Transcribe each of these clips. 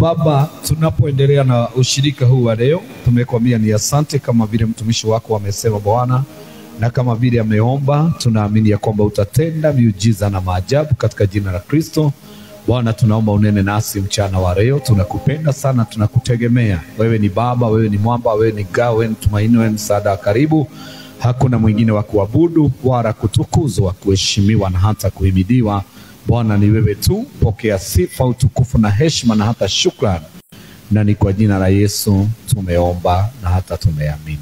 Baba, tunapoendelea na ushirika huu wa leo, tumekwambia ni asante kama vile mtumishi wako amesema Bwana, na kama vile ameomba, tunaamini ya kwamba utatenda miujiza na maajabu katika jina la Kristo. Bwana, tunaomba unene nasi mchana wa leo. Tunakupenda sana, tunakutegemea. Wewe ni Baba, wewe ni mwamba, wewe ni ngao, wewe ni tumaini, wewe ni msaada karibu. Hakuna mwingine wa kuabudu wala kutukuzwa, kuheshimiwa na hata kuhimidiwa. Bwana, ni wewe tu. Pokea sifa, utukufu na heshima na hata shukrani. Na ni kwa jina la Yesu tumeomba na hata tumeamini.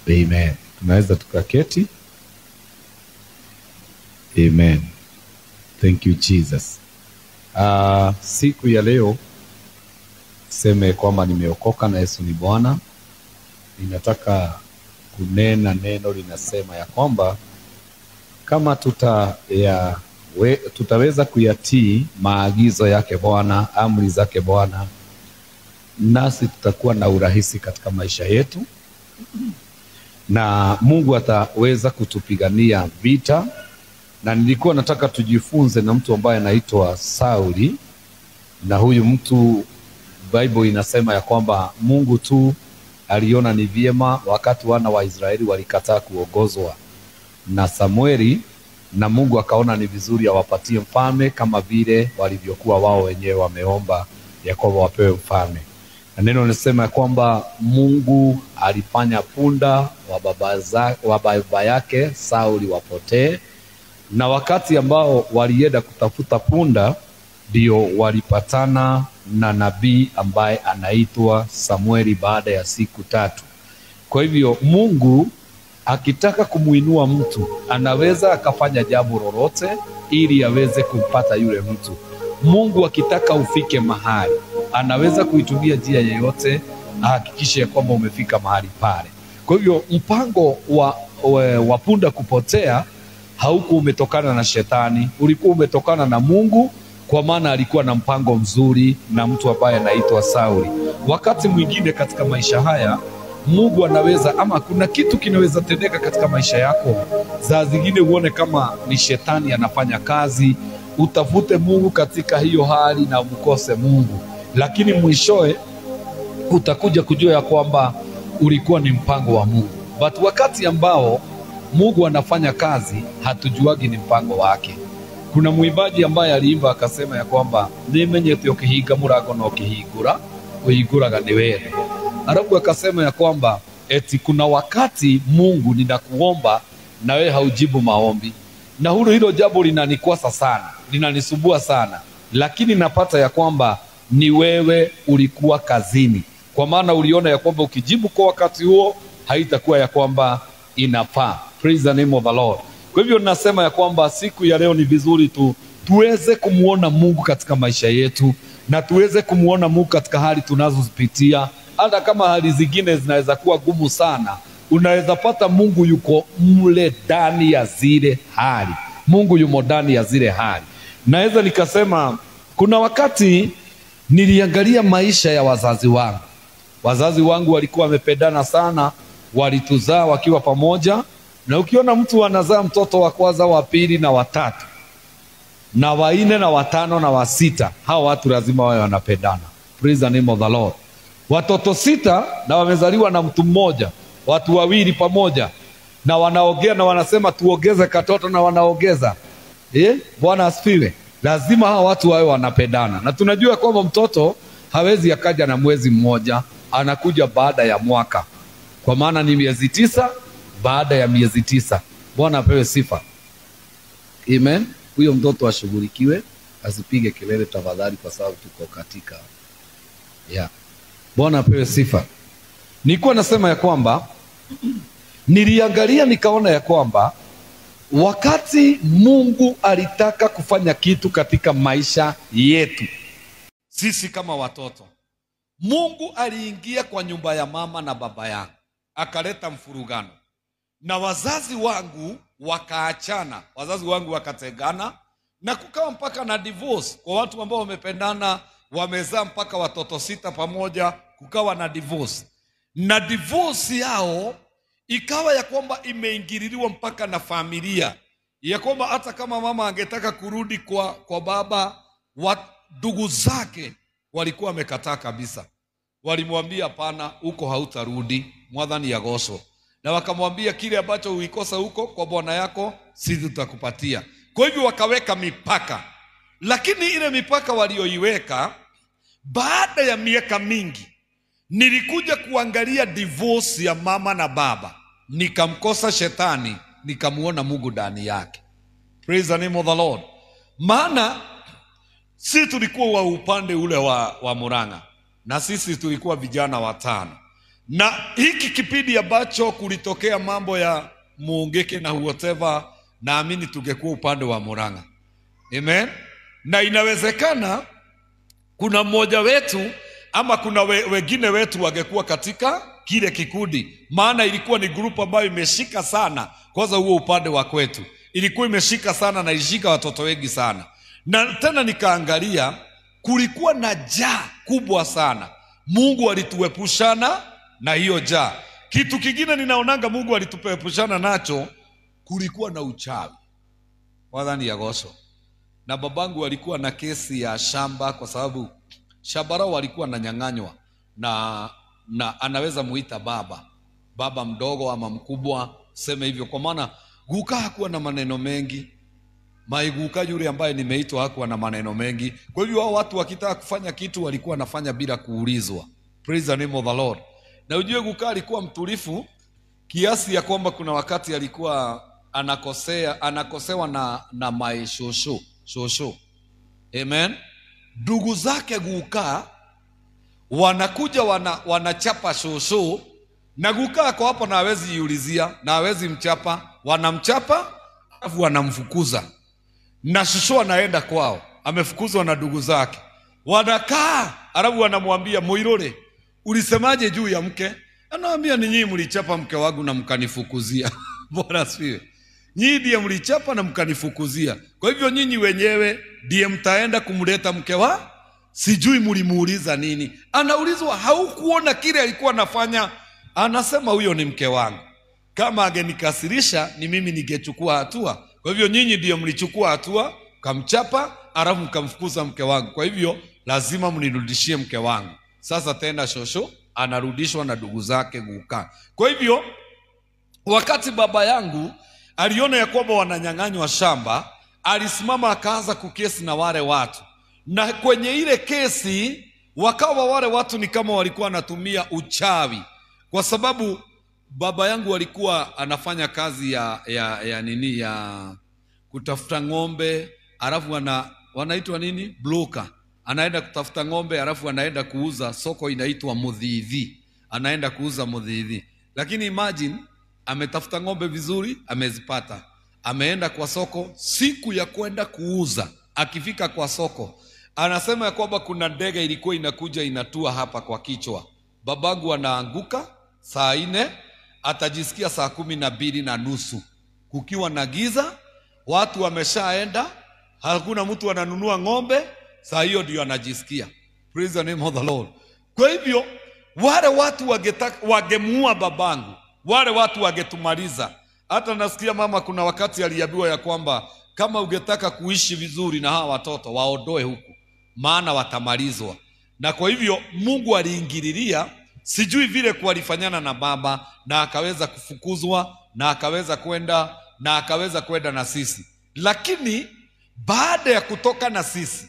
Amen. Tunaweza tukaketi. Amen. Thank you Jesus. Siku ya leo seme kwamba nimeokoka na Yesu ni Bwana. Ninataka kunena neno linasema ya kwamba kama tutaweza kuyatii maagizo yake Bwana, amri zake Bwana, nasi tutakuwa na urahisi katika maisha yetu, na Mungu ataweza kutupigania vita. Na nilikuwa nataka tujifunze na mtu ambaye anaitwa Sauli, na huyu mtu Bible inasema ya kwamba Mungu tu aliona ni vyema wakati wana wa Israeli walikataa kuongozwa na Samueli, na Mungu akaona ni vizuri awapatie mfalme kama vile walivyokuwa wao wenyewe wameomba ya kwamba wapewe mfalme. Na neno linasema ya kwamba Mungu alifanya punda wa baba yake Sauli wapotee, na wakati ambao walienda kutafuta punda ndio walipatana na nabii ambaye anaitwa Samueli baada ya siku 3. Kwa hivyo Mungu akitaka kumuinua mtu anaweza akafanya jambo lolote ili aweze kumpata yule mtu. Mungu akitaka ufike mahali anaweza kuitumia njia yoyote ahakikishe kwamba umefika mahali pale. Kwa hivyo mpango wa punda kupotea haukuwa umetokana na shetani, ulikuwa umetokana na Mungu, kwa maana alikuwa na mpango mzuri na mtu ambaye anaitwa Sauli. Wakati mwingine katika maisha haya Mungu anaweza, ama kuna kitu kinaweza tendeka katika maisha yako, saa zingine uone kama ni shetani anafanya kazi, utafute Mungu katika hiyo hali na umkose Mungu, lakini mwishoe utakuja kujua ya kwamba ulikuwa ni mpango wa Mungu. But wakati ambao Mungu anafanya kazi hatujuagi ni mpango wake. Kuna muimbaji ambaye aliimba akasema ya kwamba nimenyete ukihinga murago no kihingura kuhinguraga ni wewe. Alafu akasema ya kwamba eti kuna wakati Mungu ninakuomba na wewe haujibu maombi, na hilo jambo linanikwasa sana, linanisumbua sana, lakini napata ya kwamba ni wewe ulikuwa kazini, kwa maana uliona ya kwamba ukijibu kwa wakati huo haitakuwa ya kwamba inafaa. Praise the name of the Lord. Kwa hivyo nasema ya kwamba siku ya leo ni vizuri tuweze kumuona Mungu katika maisha yetu, na tuweze kumuona Mungu katika hali tunazozipitia. Hata kama hali zingine zinaweza kuwa gumu sana, unaweza pata Mungu yuko mle ndani ya zile hali. Mungu yumo ndani ya zile hali. Naweza nikasema kuna wakati niliangalia maisha ya wazazi wangu. Wazazi wangu walikuwa wamependana sana, walituzaa wakiwa pamoja. Na ukiona mtu anazaa mtoto wa kwanza, wa pili na wa tatu na wa nne na wa tano na wa sita, hao watu lazima wawe wanapendana. Praise the name of the Lord. Watoto 6 na wamezaliwa na mtu mmoja, watu wawili pamoja, na wanaongea na wanasema tuongeze katoto, na wanaongeza. Bwana asifiwe. Lazima hao watu wawe wanapendana. Na tunajua kwamba mtoto hawezi akaja na mwezi mmoja, anakuja baada ya mwaka, kwa maana ni miezi 9 baada ya miezi 9. Bwana apewe sifa. Amen. Huyo mtoto ashughulikiwe, asipige kelele tafadhali, kwa sababu tuko katika Bwana apewe sifa. Nilikuwa nasema ya kwamba niliangalia nikaona ya kwamba wakati Mungu alitaka kufanya kitu katika maisha yetu sisi kama watoto, Mungu aliingia kwa nyumba ya mama na baba yangu, akaleta mfurugano, na wazazi wangu wakaachana, wazazi wangu wakategana, na kukawa mpaka na divorce kwa watu ambao wamependana, wamezaa mpaka watoto 6 pamoja, kukawa na divorce. Na divorce yao ikawa ya kwamba imeingililiwa mpaka na familia, ya kwamba hata kama mama angetaka kurudi kwa baba, ndugu zake walikuwa wamekataa kabisa. Walimwambia hapana, huko hautarudi, Mwathani agocwo. Na wakamwambia kile ambacho uikosa huko kwa bwana yako sisi tutakupatia. Kwa hivyo wakaweka mipaka. Lakini ile mipaka walioiweka, baada ya miaka mingi nilikuja kuangalia divorce ya mama na baba, nikamkosa shetani, nikamuona Mungu ndani yake. Praise the name of the Lord. Maana sisi tulikuwa wa upande ule wa Murang'a, na sisi tulikuwa vijana 5. Na hiki kipindi ambacho kulitokea mambo ya Muungeke na whatever, naamini tungekuwa upande wa Murang'a. Amen. Na inawezekana kuna mmoja wetu ama kuna wengine wetu wangekuwa katika kile kikundi, maana ilikuwa ni group ambayo imeshika sana. Kwanza huo upande wa kwetu ilikuwa imeshika sana na ishika watoto wengi sana. Na tena nikaangalia, kulikuwa na njaa kubwa sana. Mungu alituepushana na hiyo njaa. Kitu kingine ninaonanga Mungu alituepushana nacho, kulikuwa na uchawi. Mwathani agocwo. Na babangu alikuwa na kesi ya shamba, kwa sababu shamba lao walikuwa na nyang'anywa na anaweza muita baba mdogo ama mkubwa, sema hivyo, kwa maana guka hakuwa na maneno mengi. Maiguka yule ambaye nimeitwa hakuwa na maneno mengi. Kwa hivyo hao watu wakitaka kufanya kitu walikuwa wanafanya bila kuulizwa. Praise the name of the Lord. Na ujue guka alikuwa mtulifu kiasi ya kwamba kuna wakati alikuwa anakosewa na shosho. Amen. Ndugu zake guka wanakuja wanachapa shosho, na guka ako hapo na hawezi iulizia na hawezi mchapa, wanamchapa alafu wanamfukuza. Na shosho anaenda kwao, amefukuzwa na ndugu zake. Wanakaa, alafu wanamwambia, Muirore, ulisemaje juu ya mke? Anawaambia, ni nyinyi mlichapa mke wangu na mkanifukuzia. Bwana asifiwe. Nyinyi ndiye mlichapa na mkanifukuzia. Kwa hivyo nyinyi wenyewe ndiye mtaenda kumleta mke wa, sijui mlimuuliza nini. Anaulizwa, haukuona kile alikuwa anafanya? Anasema, huyo ni mke wangu. Kama angenikasirisha ni mimi ningechukua hatua. Kwa hivyo nyinyi ndiye mlichukua hatua, kamchapa, alafu mkamfukuza mke wangu. Kwa hivyo lazima mnirudishie mke wangu. Sasa tena shosho anarudishwa na ndugu zake guka. Kwa hivyo wakati baba yangu aliona ya kwamba wananyang'anywa shamba, alisimama akaanza kukesi na wale watu. Na kwenye ile kesi wakawa wale watu ni kama walikuwa wanatumia uchawi, kwa sababu baba yangu alikuwa anafanya kazi ya kutafuta ng'ombe, alafu wanaitwa nini? Broker. Anaenda kutafuta ng'ombe, alafu anaenda kuuza, soko inaitwa Muthithi. Anaenda kuuza Muthithi. Lakini imagine, ametafuta ng'ombe vizuri, amezipata. Ameenda kwa soko, siku ya kwenda kuuza, akifika kwa soko, anasema ya kwamba kuna ndege ilikuwa inakuja inatua hapa kwa kichwa. Babangu anaanguka saa 4, atajisikia saa 12:30, kukiwa na giza, watu wameshaenda, hakuna mtu ananunua ng'ombe. Saa hiyo ndio anajisikia. Praise the name of the Lord. Kwa hivyo wale watu wangemuua babangu, wale watu wangetumaliza. Hata nasikia mama kuna wakati aliambiwa ya kwamba kama ungetaka kuishi vizuri na hawa watoto, waondoe huku, maana watamalizwa. Na kwa hivyo Mungu aliingililia, sijui vile kualifanyana na baba, na akaweza kufukuzwa, na akaweza kwenda na sisi. Lakini baada ya kutoka na sisi,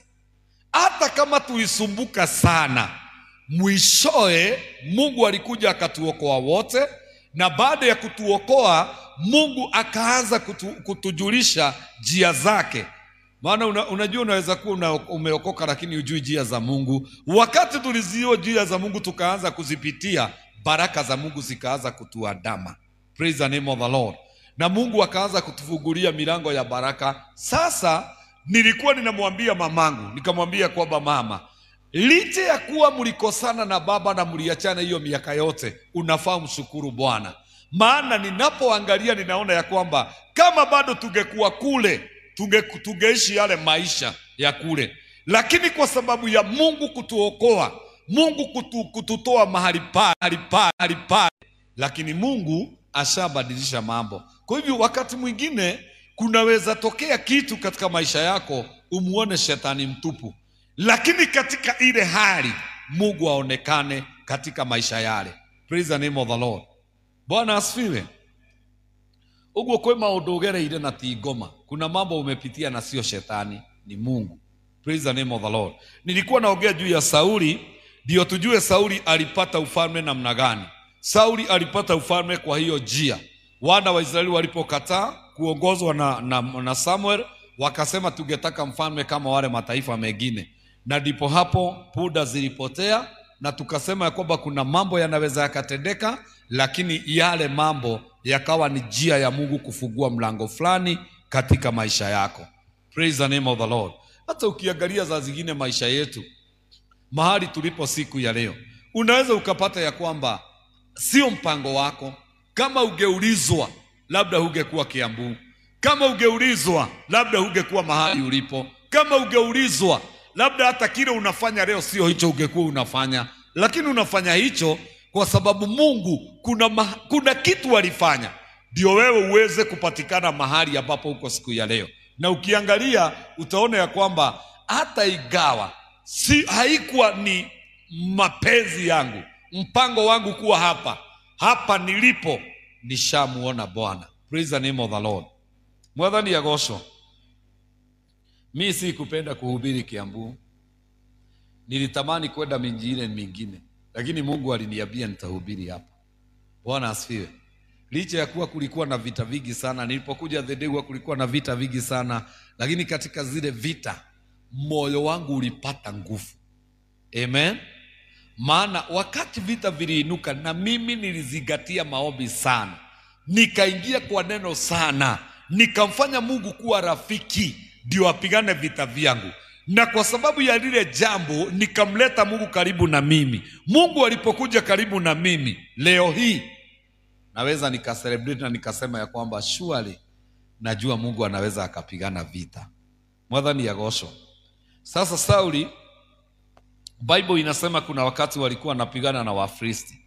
hata kama tulisumbuka sana, mwishoe Mungu alikuja akatuokoa wote. Na baada ya kutuokoa, Mungu akaanza kutujulisha njia zake. Maana unajua unaweza kuwa umeokoka lakini hujui njia za Mungu. Wakati tulizio njia za Mungu tukaanza kuzipitia, baraka za Mungu zikaanza kutuandama. Praise the name of the Lord. Na Mungu akaanza kutufungulia milango ya baraka. Sasa nilikuwa ninamwambia mamangu, nikamwambia kwamba mama, licha ya kuwa mlikosana na baba na mliachana hiyo miaka yote, unafaa mshukuru Bwana. Maana ninapoangalia ninaona ya kwamba kama bado tungekuwa kule, tungeishi yale maisha ya kule. Lakini kwa sababu ya Mungu kutuokoa, Mungu kututoa mahali pale, lakini Mungu ashabadilisha mambo. Kwa hivyo wakati mwingine kunaweza tokea kitu katika maisha yako, umuone shetani mtupu. lakini katika ile hali Mungu aonekane katika maisha yale. Praise the name of the Lord. Bwana asifiwe. Ugo kwa maundu ugereire na ti ngoma. Kuna mambo umepitia na sio shetani, ni Mungu. Praise the name of the Lord. Nilikuwa naongea juu ya Sauli, ndio tujue Sauli alipata ufalme namna gani. Sauli alipata ufalme kwa hiyo njia. Wana wa Israeli walipokataa kuongozwa na Samuel, wakasema tungetaka mfalme kama wale mataifa mengine. Na ndipo hapo puda zilipotea, na tukasema ya kwamba kuna mambo yanaweza yakatendeka, lakini yale mambo yakawa ni njia ya Mungu kufungua mlango fulani katika maisha yako. Praise the name of the Lord. Hata ukiangalia za zingine maisha yetu, mahali tulipo siku ya leo, unaweza ukapata ya kwamba sio mpango wako. Kama ungeulizwa, labda hungekuwa Kiambu. Kama ungeulizwa, labda hungekuwa mahali ulipo. Kama ungeulizwa, labda hata kile unafanya leo sio hicho ungekuwa unafanya. Lakini unafanya hicho kwa sababu Mungu kuna kitu alifanya ndio wewe uweze kupatikana mahali ambapo uko siku ya leo. Na ukiangalia utaona ya kwamba hata igawa haikuwa ni mapenzi yangu, mpango wangu kuwa hapa nilipo, nishamuona Bwana. Praise the name of the Lord. Mwathani agocwo. Mimi si kupenda kuhubiri Kiambu. Nilitamani kwenda miji mingine, lakini Mungu aliniambia nitahubiri hapa. Bwana asifiwe. Licha ya kuwa kulikuwa na vita vingi sana, nilipokuja Thedegwa kulikuwa na vita vingi sana, lakini katika zile vita moyo wangu ulipata nguvu. Amen. Maana wakati vita viliinuka, na mimi nilizingatia maombi sana, nikaingia kwa neno sana, nikamfanya Mungu kuwa rafiki ndio apigane vita vyangu. Na kwa sababu ya lile jambo nikamleta Mungu karibu na mimi. Mungu alipokuja karibu na mimi, leo hii naweza nikacelebrate na nikasema ya kwamba surely najua Mungu anaweza akapigana vita. Mwathani agocwo. Sasa Sauli, Bible inasema kuna wakati walikuwa wanapigana na Wafilisti,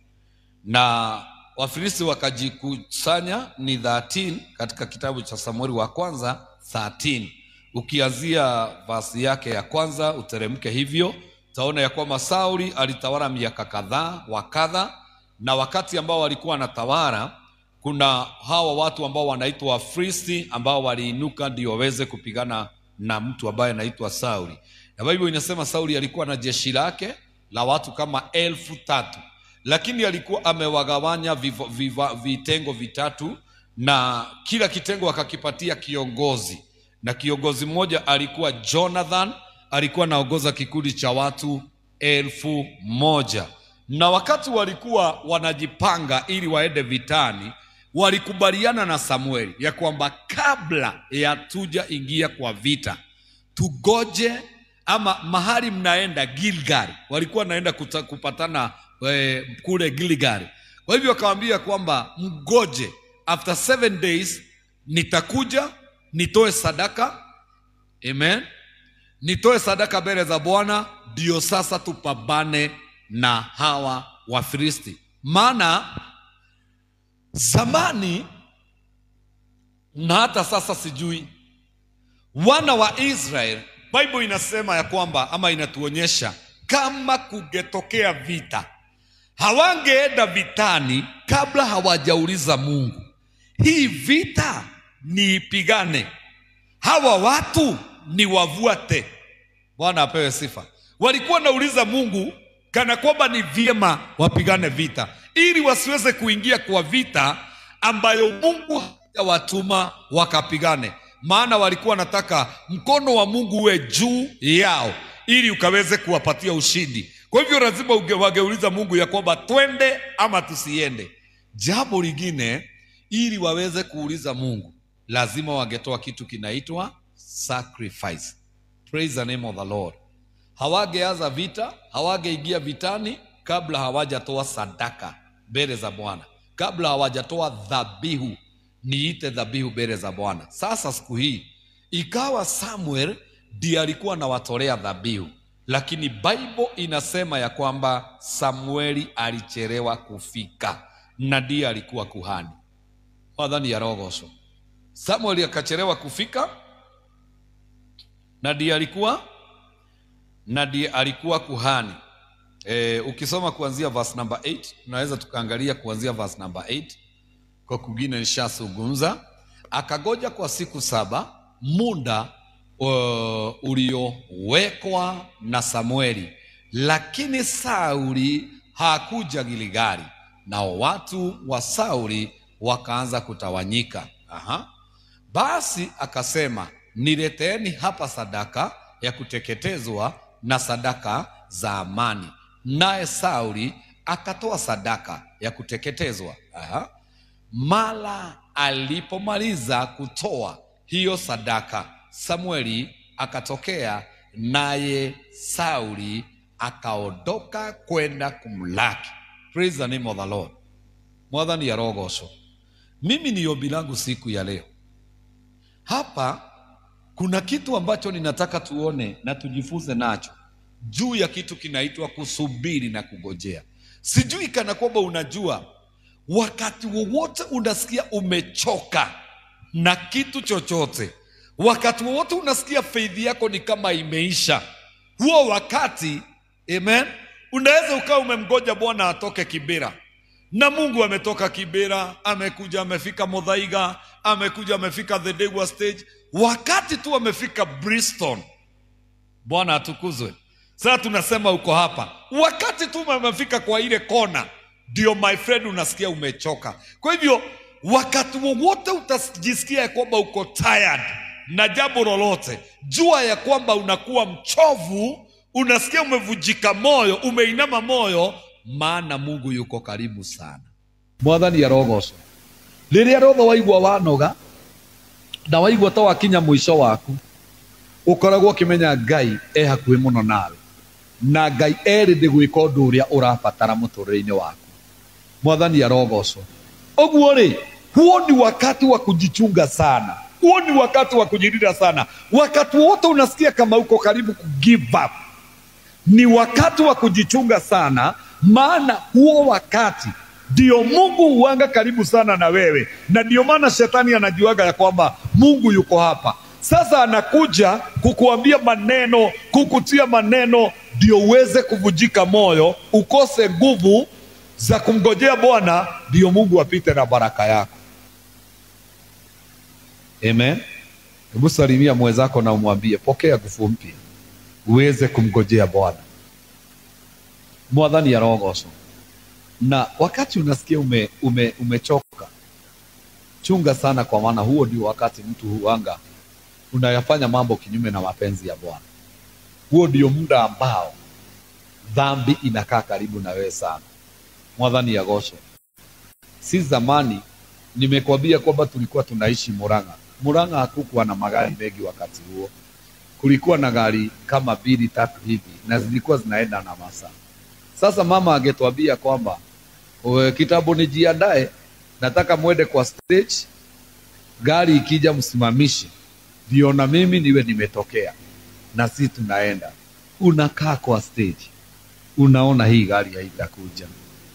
na Wafilisti wakajikusanya ni 13 katika kitabu cha Samueli wa kwanza 13. Ukianzia verse yake ya kwanza uteremke hivyo, utaona ya kwamba Sauli alitawala miaka kadhaa na wakati ambao walikuwa wanatawala, kuna hawa watu ambao wanaitwa Wafilisti ambao waliinuka ndio waweze kupigana na mtu ambaye anaitwa Sauli. Na Biblia inasema Sauli alikuwa na jeshi lake la watu kama 3,000, lakini alikuwa amewagawanya vitengo vitatu, na kila kitengo akakipatia kiongozi. Na kiongozi mmoja alikuwa Jonathan, alikuwa anaongoza kikundi cha watu 1,000. Na wakati walikuwa wanajipanga ili waende vitani, walikubaliana na Samueli ya kwamba kabla ya tuja ingia kwa vita, tugoje, ama mahali mnaenda Gilgal, walikuwa naenda kupatana kule Gilgal. Kwa hivyo akamwambia kwamba mgoje, after 7 days nitakuja nitoe sadaka. Amen. Nitoe sadaka mbele za Bwana, ndio sasa tupambane na hawa Wafilisti. Maana zamani na hata sasa sijui, wana wa Israel, Bible inasema ya kwamba, ama inatuonyesha kama kungetokea vita, hawangeenda vitani kabla hawajauliza Mungu, hii vita ni ipigane, hawa watu ni wavuate. Bwana apewe sifa. Walikuwa nauliza Mungu kana kwamba ni vyema wapigane vita, ili wasiweze kuingia kwa vita ambayo Mungu hawatuma wakapigane. Maana walikuwa wanataka mkono wa Mungu uwe juu yao ili ukaweze kuwapatia ushindi. Kwa hivyo lazima wangeuliza Mungu ya kwamba twende ama tusiende. Jambo lingine, ili waweze kuuliza Mungu, lazima wangetoa kitu kinaitwa sacrifice. Praise the name of the Lord. Hawangeanza vita, hawangeingia vitani kabla hawajatoa sadaka mbele za Bwana, kabla hawajatoa dhabihu, niite dhabihu mbele za Bwana. Sasa siku hii ikawa Samuel ndiye alikuwa anawatolea dhabihu, lakini Bible inasema ya kwamba Samueli alichelewa kufika na ndiye alikuwa kuhani. Mwathani ya rogoco. Samueli akachelewa kufika na ndiye alikuwa na ndiye alikuwa kuhani. Ukisoma kuanzia verse number 8, tunaweza tukaangalia kuanzia verse number 8. Kwa kugine nishazungumza. Akagoja kwa siku 7 muda uliowekwa na Samueli, lakini Sauli hakuja Gilgali, nao watu wa Sauli wakaanza kutawanyika. Basi akasema, nileteeni hapa sadaka ya kuteketezwa na sadaka za amani. Naye Sauli akatoa sadaka ya kuteketezwa. Mara alipomaliza kutoa hiyo sadaka, Samueli akatokea, naye Sauli akaondoka kwenda kumlaki. Praise the name of the Lord. Mwathani arogocwo. Mimi ni ombi langu siku ya leo. Hapa kuna kitu ambacho ninataka tuone na tujifunze nacho, juu ya kitu kinaitwa kusubiri na kugojea. Sijui kana kwamba unajua, wakati wowote unasikia umechoka na kitu chochote, wakati wowote unasikia faith yako ni kama imeisha, huo wakati, amen, unaweza ukawa umemgoja Bwana atoke Kibera. Na Mungu ametoka Kibera, amekuja amefika Muthaiga, amekuja amefika the Degwa stage. Wakati tu amefika Bristol, Bwana atukuzwe, sasa tunasema uko hapa. Wakati tu amefika kwa ile kona, ndio my friend unasikia umechoka. Kwa hivyo wakati wowote utajisikia ya kwamba uko tired na jambo lolote, jua ya kwamba unakuwa mchovu, unasikia umevujika moyo, umeinama moyo, maana Mungu yuko karibu sana. Mwathani arogocwo. Riria rotho waigua wanoga na waigua ta wakinya mwisho waku, ukoragwo kimenya Ngai hakuhi muno nawe, na Ngai ndi gwika undu uria urabatara muturire-ini waku. Mwathani arogocwo. Oguo ri, huo ni wakati wa kujichunga sana, huo ni wakati wa kujilinda sana. Wakati wote unasikia kama uko karibu ku give up, ni wakati wa kujichunga sana, maana huo wakati ndio Mungu huanga karibu sana na wewe, na ndio maana shetani anajuaga ya kwamba Mungu yuko hapa. Sasa anakuja kukuambia maneno, kukutia maneno, ndio uweze kuvujika moyo, ukose nguvu za kumgojea Bwana, ndio Mungu apite na baraka yako. Amen. Hebu salimia mwenzako na umwambie, pokea nguvu mpya uweze kumgojea Bwana. Mwathani arogocwo. Na wakati unasikia umechoka, chunga sana, kwa maana huo ndio wakati mtu huanga unayafanya mambo kinyume na mapenzi ya Bwana. Huo ndio muda ambao dhambi inakaa karibu na wewe sana. Mwathani arogocwo. Si zamani nimekwambia kwamba tulikuwa tunaishi Murang'a. Murang'a hakukuwa na magari mengi wakati huo. Kulikuwa na gari kama 2-3 hivi, na zilikuwa zinaenda na masaa. Sasa mama angetuambia kwamba kitabu nijiandae, nataka mwende kwa stage, gari ikija msimamishi, ndio na mimi niwe nimetokea, na sisi tunaenda. Unakaa kwa stage, unaona hii gari haitakuja.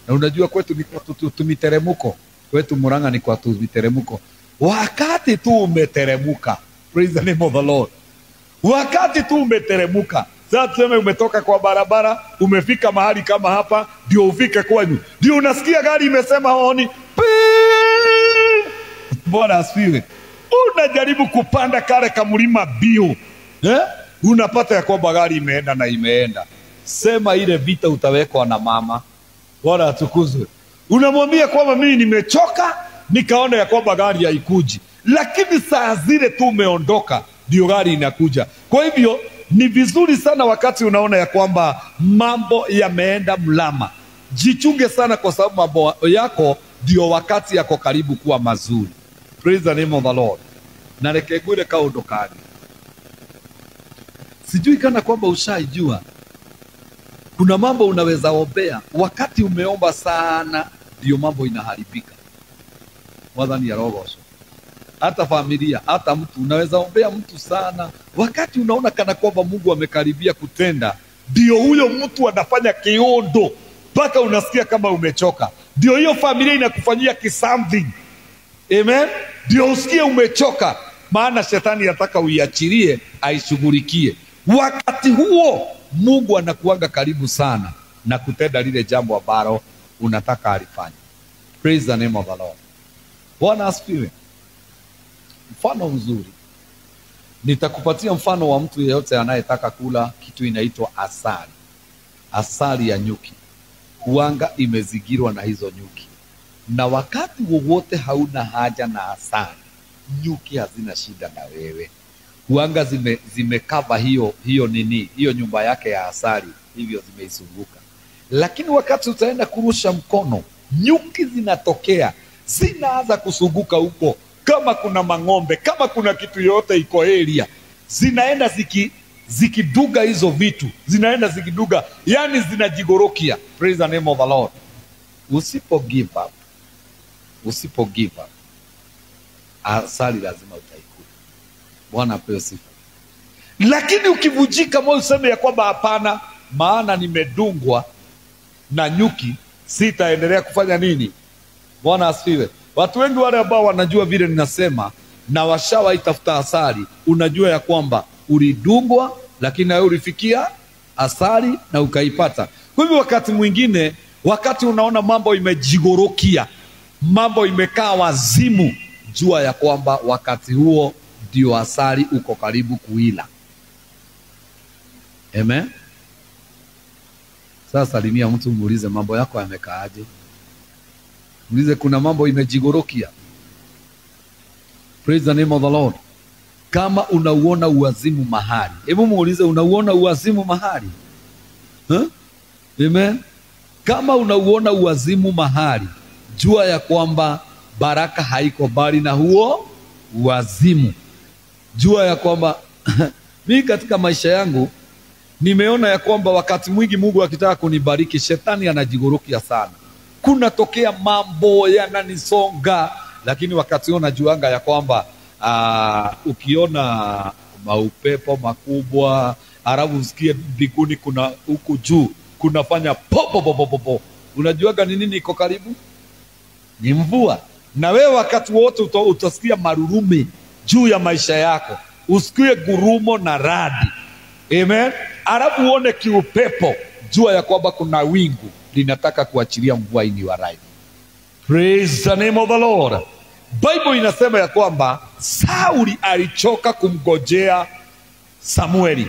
Na unajua kwetu ni kwa tumiteremuko, kwetu Murang'a ni kwa tumiteremuko. Wakati tu umeteremuka, praise the name of the Lord, wakati tu umeteremuka, sasa tuseme umetoka kwa barabara, umefika mahali kama hapa, ndio ufike kwanyu, ndio unasikia gari imesema honi. Bwana asifiwe. Unajaribu kupanda kale kamlima bio, unapata ya kwamba gari imeenda na imeenda. Sema ile vita utawekwa na mama. Bwana atukuzwe. Unamwambia kwamba mimi nimechoka, nikaona ya kwamba gari haikuji, lakini saa zile tu umeondoka, ndio gari inakuja. Kwa hivyo ni vizuri sana wakati unaona ya kwamba mambo yameenda mlama, jichunge sana, kwa sababu mambo yako ndio wakati yako karibu kuwa mazuri. Praise the name of the Lord. Na rekegwire kaundu kangi, sijui kana kwamba ushaijua kuna mambo unaweza ombea wakati umeomba sana, ndio mambo inaharibika. Mwathani arogocwo. Hata familia, hata mtu, unaweza ombea mtu sana, wakati unaona kana kwamba Mungu amekaribia kutenda, ndio huyo mtu anafanya kiondo mpaka unasikia kama umechoka. Ndio hiyo familia inakufanyia something. Amen. Ndio usikie umechoka, maana shetani anataka uiachilie aishughulikie. Wakati huo Mungu anakuanga karibu sana na kutenda lile jambo ambalo unataka alifanye. Praise the name of the Lord. Bwana asifiwe. Mfano mzuri, nitakupatia mfano wa mtu yeyote anayetaka kula kitu inaitwa asali. Asali ya nyuki huanga imezingirwa na hizo nyuki, na wakati wowote hauna haja na asali, nyuki hazina shida na wewe. Huanga zimekava hiyo nini, hiyo nyumba yake ya asali, hivyo zimeizunguka. Lakini wakati utaenda kurusha mkono, nyuki zinatokea, zinaanza kusunguka huko. Kama kuna mang'ombe, kama kuna kitu yote iko area, zinaenda zikiduga hizo vitu, zinaenda zikiduga, yani zinajigorokia. Praise the name of the Lord. Usipo give up, asali lazima utaikula. Bwana apewe sifa. Lakini ukivujika moyo useme ya kwamba hapana, maana nimedungwa na nyuki, sitaendelea kufanya nini? Bwana asifiwe. Watu wengi wale ambao wanajua vile ninasema na washawahi tafuta asali, unajua ya kwamba ulidungwa lakini nawe ulifikia asali na ukaipata. Kwa hivyo wakati mwingine, wakati unaona mambo imejigorokia, mambo imekaa wazimu, jua ya kwamba wakati huo ndio asali uko karibu kuila. Amen. Sasa salimia mtu, muulize mambo yako yamekaaje. Muulize kuna mambo imejigorokia. Praise the name of the Lord. Kama unauona uwazimu mahali, hebu muulize unauona uwazimu mahali? Amen. Kama unauona uwazimu mahali, jua ya kwamba baraka haiko bali na huo uwazimu. Jua ya kwamba mimi katika maisha yangu nimeona ya kwamba wakati mwingi Mungu akitaka kunibariki, shetani anajigorokia sana. Kuna tokea mambo yananisonga, lakini wakati huo najuanga ya kwamba ukiona maupepo makubwa, alafu usikie mbinguni kuna huku juu kunafanya popo, unajuaga ni nini iko karibu? Ni mvua. Na wewe wakati wote utasikia marurume juu ya maisha yako, usikie gurumo na radi. Amen. Alafu uone kiupepo, jua ya kwamba kuna wingu linataka kuachilia mvua ini wa rai. Praise the name of the Lord. Bible inasema ya kwamba Sauli alichoka kumgojea Samueli,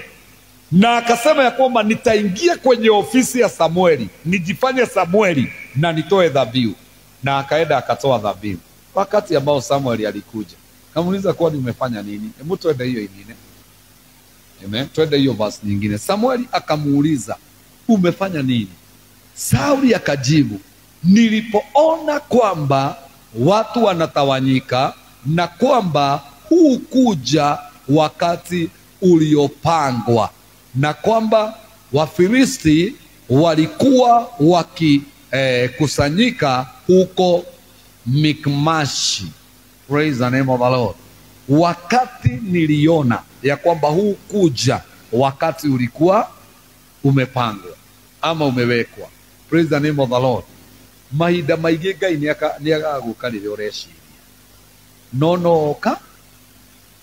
na akasema ya kwamba nitaingia kwenye ofisi ya Samueli, nijifanye Samueli na nitoe dhabihu. Na akaenda akatoa dhabihu. Wakati ambao Samueli alikuja, kamuuliza kwa nini umefanya nini? Hebu twende hiyo nyingine. Amen. Twende hiyo verse nyingine. Samueli akamuuliza, umefanya nini? Sauli akajibu, nilipoona kwamba watu wanatawanyika na kwamba hukuja wakati uliopangwa, na kwamba Wafilisti walikuwa wakikusanyika huko Mikmashi. Praise the name of the Lord. Wakati niliona ya kwamba hukuja wakati ulikuwa umepangwa ama umewekwa. Praise the name of the Lord. Mahinda maingĩ Ngai nĩ agagũkarĩra ũreciria.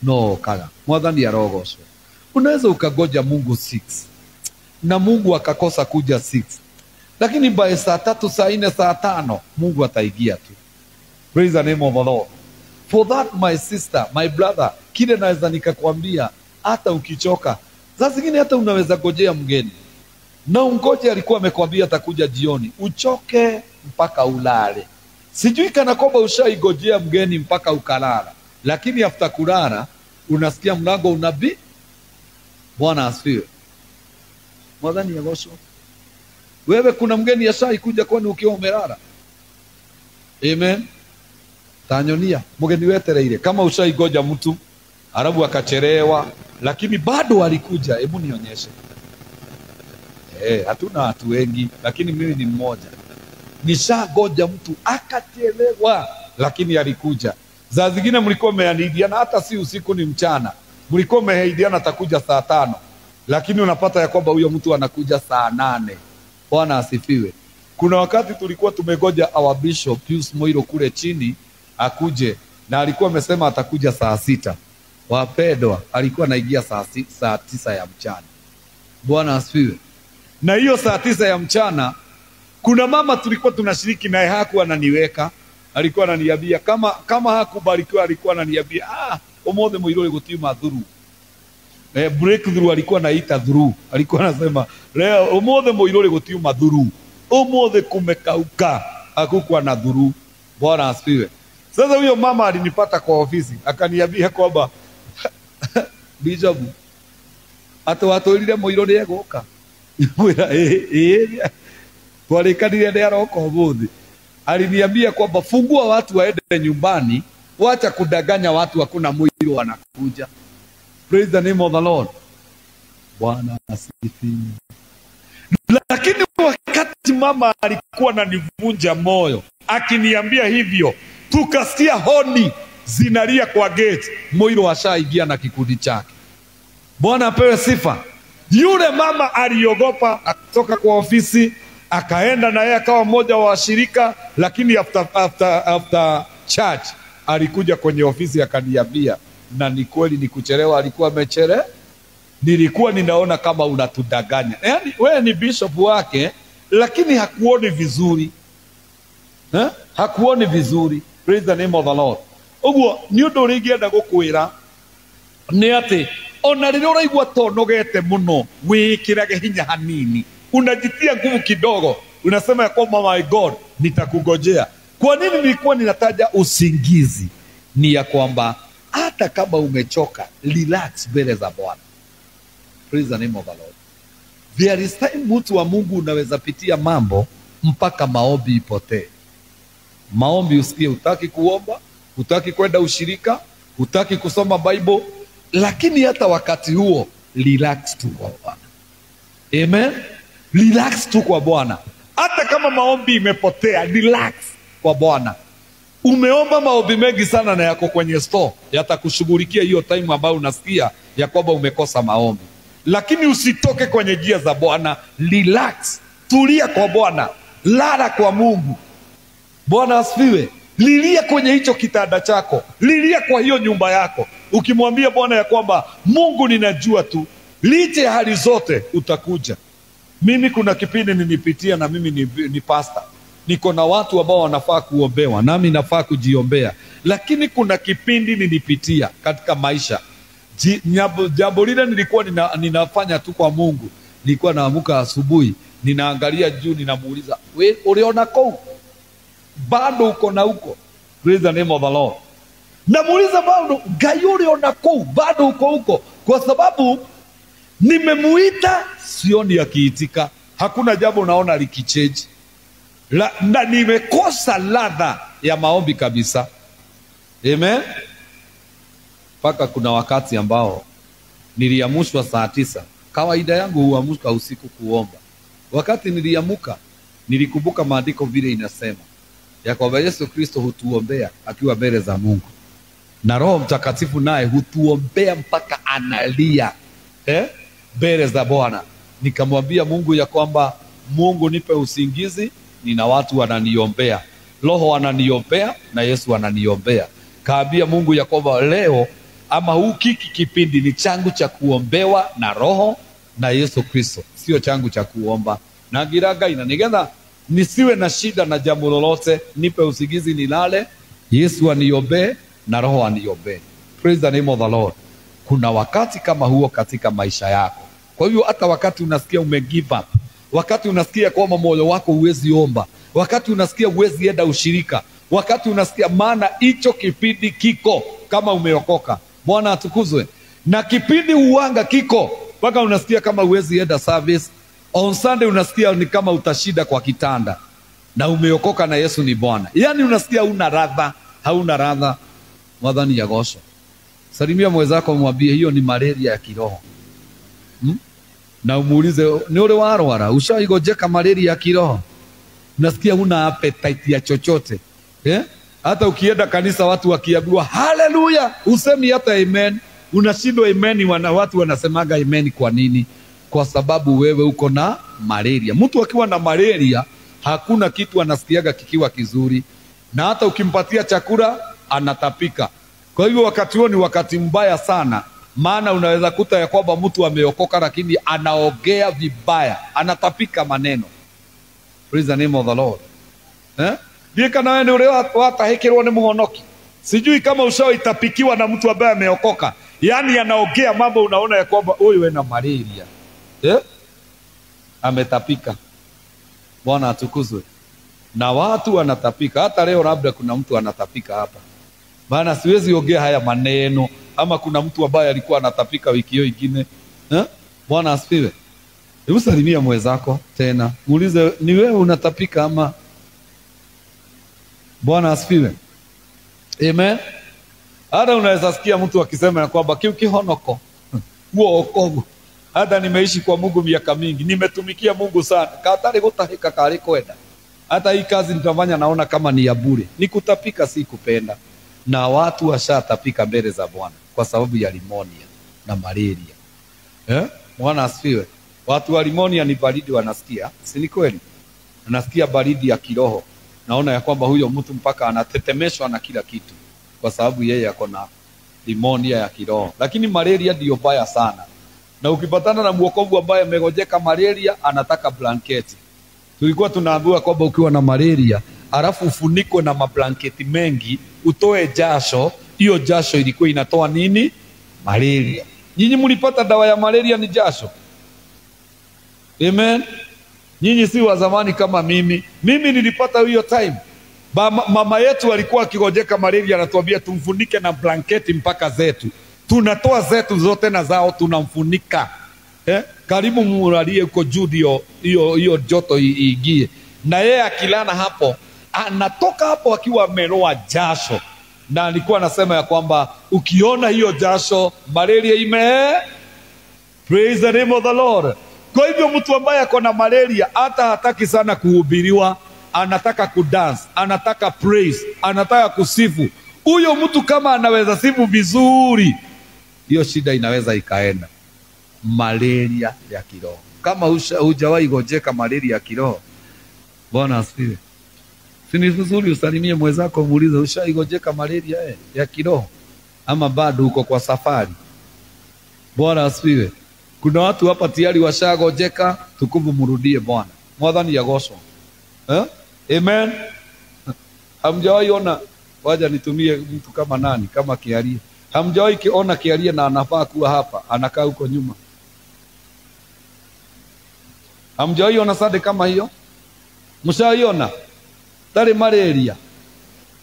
No kaga. Mwathani arogocwo. Unaweza ukagoja Mungu 6 na Mungu akakosa kuja 6, lakini by saa 3, saa 4, saa 5 Mungu ataingia tu. Praise the name of the Lord. For that my sister, my brother, kile naweza nikakwambia, hata ukichoka, saa zingine hata unaweza gojea mgeni. Na ungoje alikuwa amekwambia atakuja jioni, uchoke mpaka ulale. Sijui kana kwamba ushaigojea mgeni mpaka ukalala, lakini after kulala unasikia mlango unabii. Bwana asifiwe. Mwadhani ya gosho. Wewe kuna mgeni ashaikuja kwani ukiwa umelala? Amen. Tanyonia mgeni wetereire kama ushaigoja mtu arabu akachelewa lakini bado alikuja, hebu nionyeshe. Hatuna watu wengi lakini mimi ni mmoja. Nishagoja mtu akachelewa lakini alikuja. Za zingine mlikuwa mmeahidiana hata si usiku ni mchana. Mlikuwa mmeahidiana atakuja saa 5 lakini unapata ya kwamba huyo mtu anakuja saa 8. Bwana asifiwe. Kuna wakati tulikuwa tumegoja our bishop Pius Moiro kule chini akuje na alikuwa amesema atakuja saa 6. Wapendwa, alikuwa anaingia saa 9 ya mchana. Bwana asifiwe. Na hiyo saa 9 ya mchana kuna mama tulikuwa tunashiriki naye, hakuwa ananiweka, alikuwa ananiambia kama hakubarikiwa, alikuwa ananiambia omothe muiruri gutiuma thuru. Breakthrough alikuwa anaita through, alikuwa anasema leo omothe muiruri gutiuma thuru, omothe kumekauka, hakukuwa na thuru. Bwana asifiwe. Sasa huyo mama alinipata kwa ofisi akaniambia kwamba Bishop hata watolile muiruri egoka twarikanire nĩ aroka ũmũthĩ. Aliniambia kwamba fungua watu waende nyumbani, wacha kudanganya watu hakuna mwili anakuja. Praise the name of the Lord. Bwana asifiwe. Lakini wakati mama alikuwa ananivunja moyo akiniambia hivyo, tukasikia honi zinalia kwa gate, Muiro ashaingia na kikundi chake. Bwana apewe sifa. Yule mama aliogopa, akatoka kwa ofisi akaenda na yeye akawa mmoja wa washirika, lakini after church alikuja kwenye ofisi akaniambia, na ni kweli ni kuchelewa, alikuwa amechelewa. Nilikuwa ninaona kama unatudanganya. Yaani wewe ni bishop wake lakini hakuoni vizuri. Hakuoni vizuri. Praise the name of the Lord. Uguo ni undu uringienda gukwira ni ati ona rĩrĩa ũraigua tonogete muno, wĩkĩrage hinya hanini, unajitia nguvu kidogo, unasema ya kwamba my God nitakungojea. Kwa nini nilikuwa ninataja usingizi? Ni ya kwamba hata kama umechoka, relax mbele za Bwana. Praise the name of the Lord. There is time mtu wa Mungu unaweza pitia mambo mpaka maombi ipotee. Maombi usikie hutaki kuomba, hutaki kwenda ushirika, hutaki kusoma Bible, lakini hata wakati huo relax tu kwa Bwana. Amen. Relax tu kwa Bwana. Hata kama maombi imepotea, relax kwa Bwana. Umeomba maombi mengi sana na yako kwenye store, yatakushughulikia hiyo time ambayo unasikia ya kwamba umekosa maombi. Lakini usitoke kwenye njia za Bwana, relax. Tulia kwa Bwana, lala kwa Mungu. Bwana asifiwe. Lilia kwenye hicho kitanda chako, lilia kwa hiyo nyumba yako, ukimwambia Bwana ya kwamba Mungu ninajua tu licha ya hali zote utakuja. Mimi kuna kipindi ninipitia, na mimi ni pastor, niko na watu ambao wanafaa kuombewa, nami nafaa kujiombea, lakini kuna kipindi ninipitia katika maisha. Jambo lile nilikuwa ninafanya tu kwa Mungu. Nilikuwa naamuka asubuhi, ninaangalia juu, ninamuuliza, wewe uliona kou? Bado uko na uko? Praise the name of the Lord. Namuuliza bado, Ngai uliona kou? Bado uko uko? Kwa sababu nimemuita, sioni akiitika. Hakuna jambo naona likichange. Na nimekosa ladha ya maombi kabisa. Amen. Paka kuna wakati ambao niliamushwa saa 9. Kawaida yangu huamuka usiku kuomba. Wakati niliamuka, nilikumbuka maandiko vile inasema ya kwamba Yesu Kristo hutuombea akiwa mbele za Mungu, na Roho Mtakatifu naye hutuombea mpaka analia mbele za Bwana. Nikamwambia Mungu ya kwamba Mungu nipe usingizi, nina watu wananiombea, Roho ananiombea na Yesu ananiombea. Kaambia Mungu ya kwamba leo ama hiki kipindi ni changu cha kuombewa na Roho na Yesu Kristo, sio changu cha kuomba na giraga ina nigetha nisiwe na shida na jambo lolote. Nipe usingizi nilale, Yesu aniombee na Roho aniombee. Praise the name of the Lord. Kuna wakati kama huo katika maisha yako. Kwa hivyo hata wakati unasikia umegive up, wakati unasikia kwamba moyo wako huwezi omba, wakati unasikia huwezi enda ushirika, wakati unasikia, maana hicho kipindi kiko kama umeokoka. Bwana atukuzwe. Na kipindi uwanga kiko mpaka unasikia kama huwezi enda service. On Sunday unasikia ni kama utashida kwa kitanda, na umeokoka na Yesu ni Bwana. Yaani unasikia una radha, hauna radha. Mwadhani ya gosho. Salimia mwenzako, mwambie hiyo ni malaria ya kiroho. Na umuulize, ni ule warwara, ushaigojeka malaria ya kiroho? Unasikia una appetite ya chochote. Hata ukienda kanisa watu wakiambiwa haleluya, usemi hata amen. Unashindwa amen, watu wanasemaga amen kwa nini? Kwa sababu wewe uko na malaria. Mtu akiwa na malaria hakuna kitu anasikiaga kikiwa kizuri, na hata ukimpatia chakula anatapika. Kwa hivyo wakati huo ni wakati mbaya sana Maana unaweza kuta ya kwamba mtu ameokoka lakini anaongea vibaya, anatapika maneno. Praise the name of the Lord. Ndiye kana wewe ule watahekirwo ni muhonoki. Sijui kama ushaitapikiwa na mtu ambaye ameokoka. Yaani anaongea mambo unaona ya kwamba huyu ana malaria. Ametapika. Bwana atukuzwe. Na watu wanatapika. Hata leo labda kuna mtu anatapika hapa. Maana siwezi ongea haya maneno. Ama kuna mtu ambaye alikuwa anatapika wiki hiyo ingine. Bwana asifiwe. Hebu salimia mwenzako tena. Muulize, ni wewe unatapika ama? Bwana asifiwe. Amen. Hata unaweza sikia mtu akisema ya kwamba kihonoko. Huo okovu. Hata nimeishi kwa Mungu miaka mingi. Nimetumikia Mungu sana. Katari gutahika kari kwenda. Hata hii kazi nitafanya naona kama ni ya bure. Ni kutapika si kupenda. Na watu washatapika mbele za Bwana kwa sababu ya limonia na malaria. Bwana asifiwe. Watu wa limonia ni baridi wanasikia. Si ni kweli? Anasikia baridi ya kiroho. Naona ya kwamba huyo mtu mpaka anatetemeshwa na kila kitu kwa sababu yeye ako na limonia ya kiroho. Lakini malaria ndio baya sana. Na ukipatana na mwokovu ambaye amegojeka malaria, anataka blanketi. Tulikuwa tunaambiwa kwamba ukiwa na malaria alafu ufunikwe na mablanketi mengi, utoe jasho, hiyo jasho ilikuwa inatoa nini? Malaria. Nyinyi mlipata dawa ya malaria ni jasho? Amen. Nyinyi si wa zamani kama mimi. Mimi nilipata hiyo time. Mama yetu alikuwa akigojeka malaria, anatuambia tumfunike na blanketi mpaka zetu. Tunatoa zetu zote na zao tunamfunika. Karibu mulalie uko juu hiyo joto iingie. Na yeye akilana hapo, anatoka hapo akiwa ameloa jasho. Na alikuwa anasema ya kwamba ukiona hiyo jasho, malaria Praise the name of the Lord. Kwa hivyo mtu ambaye ako na malaria hata hataki sana kuhubiriwa, anataka kudance, anataka praise, anataka kusifu. Huyo mtu kama anaweza sifu vizuri, hiyo shida inaweza ikaenda. Malaria ya kiroho. Kama hujawahi gojeka malaria ya kiroho, Bwana asifiwe. Si ni vizuri usalimie mwenzako muulize, ushaigojeka malaria ya kiroho ama bado uko kwa safari? Bwana asifiwe. Kuna watu hapa tayari washagojeka, tukufu mrudie Bwana. Mwadhani ya gosho. Amen. Hamjawahi ona, waja nitumie mtu kama nani, kama Kiaria. Hamjawahi kiona Kiaria na anafaa kuwa hapa, anakaa huko nyuma. Hamjawahi ona sade kama hiyo? Mshaiona? Tare malaria.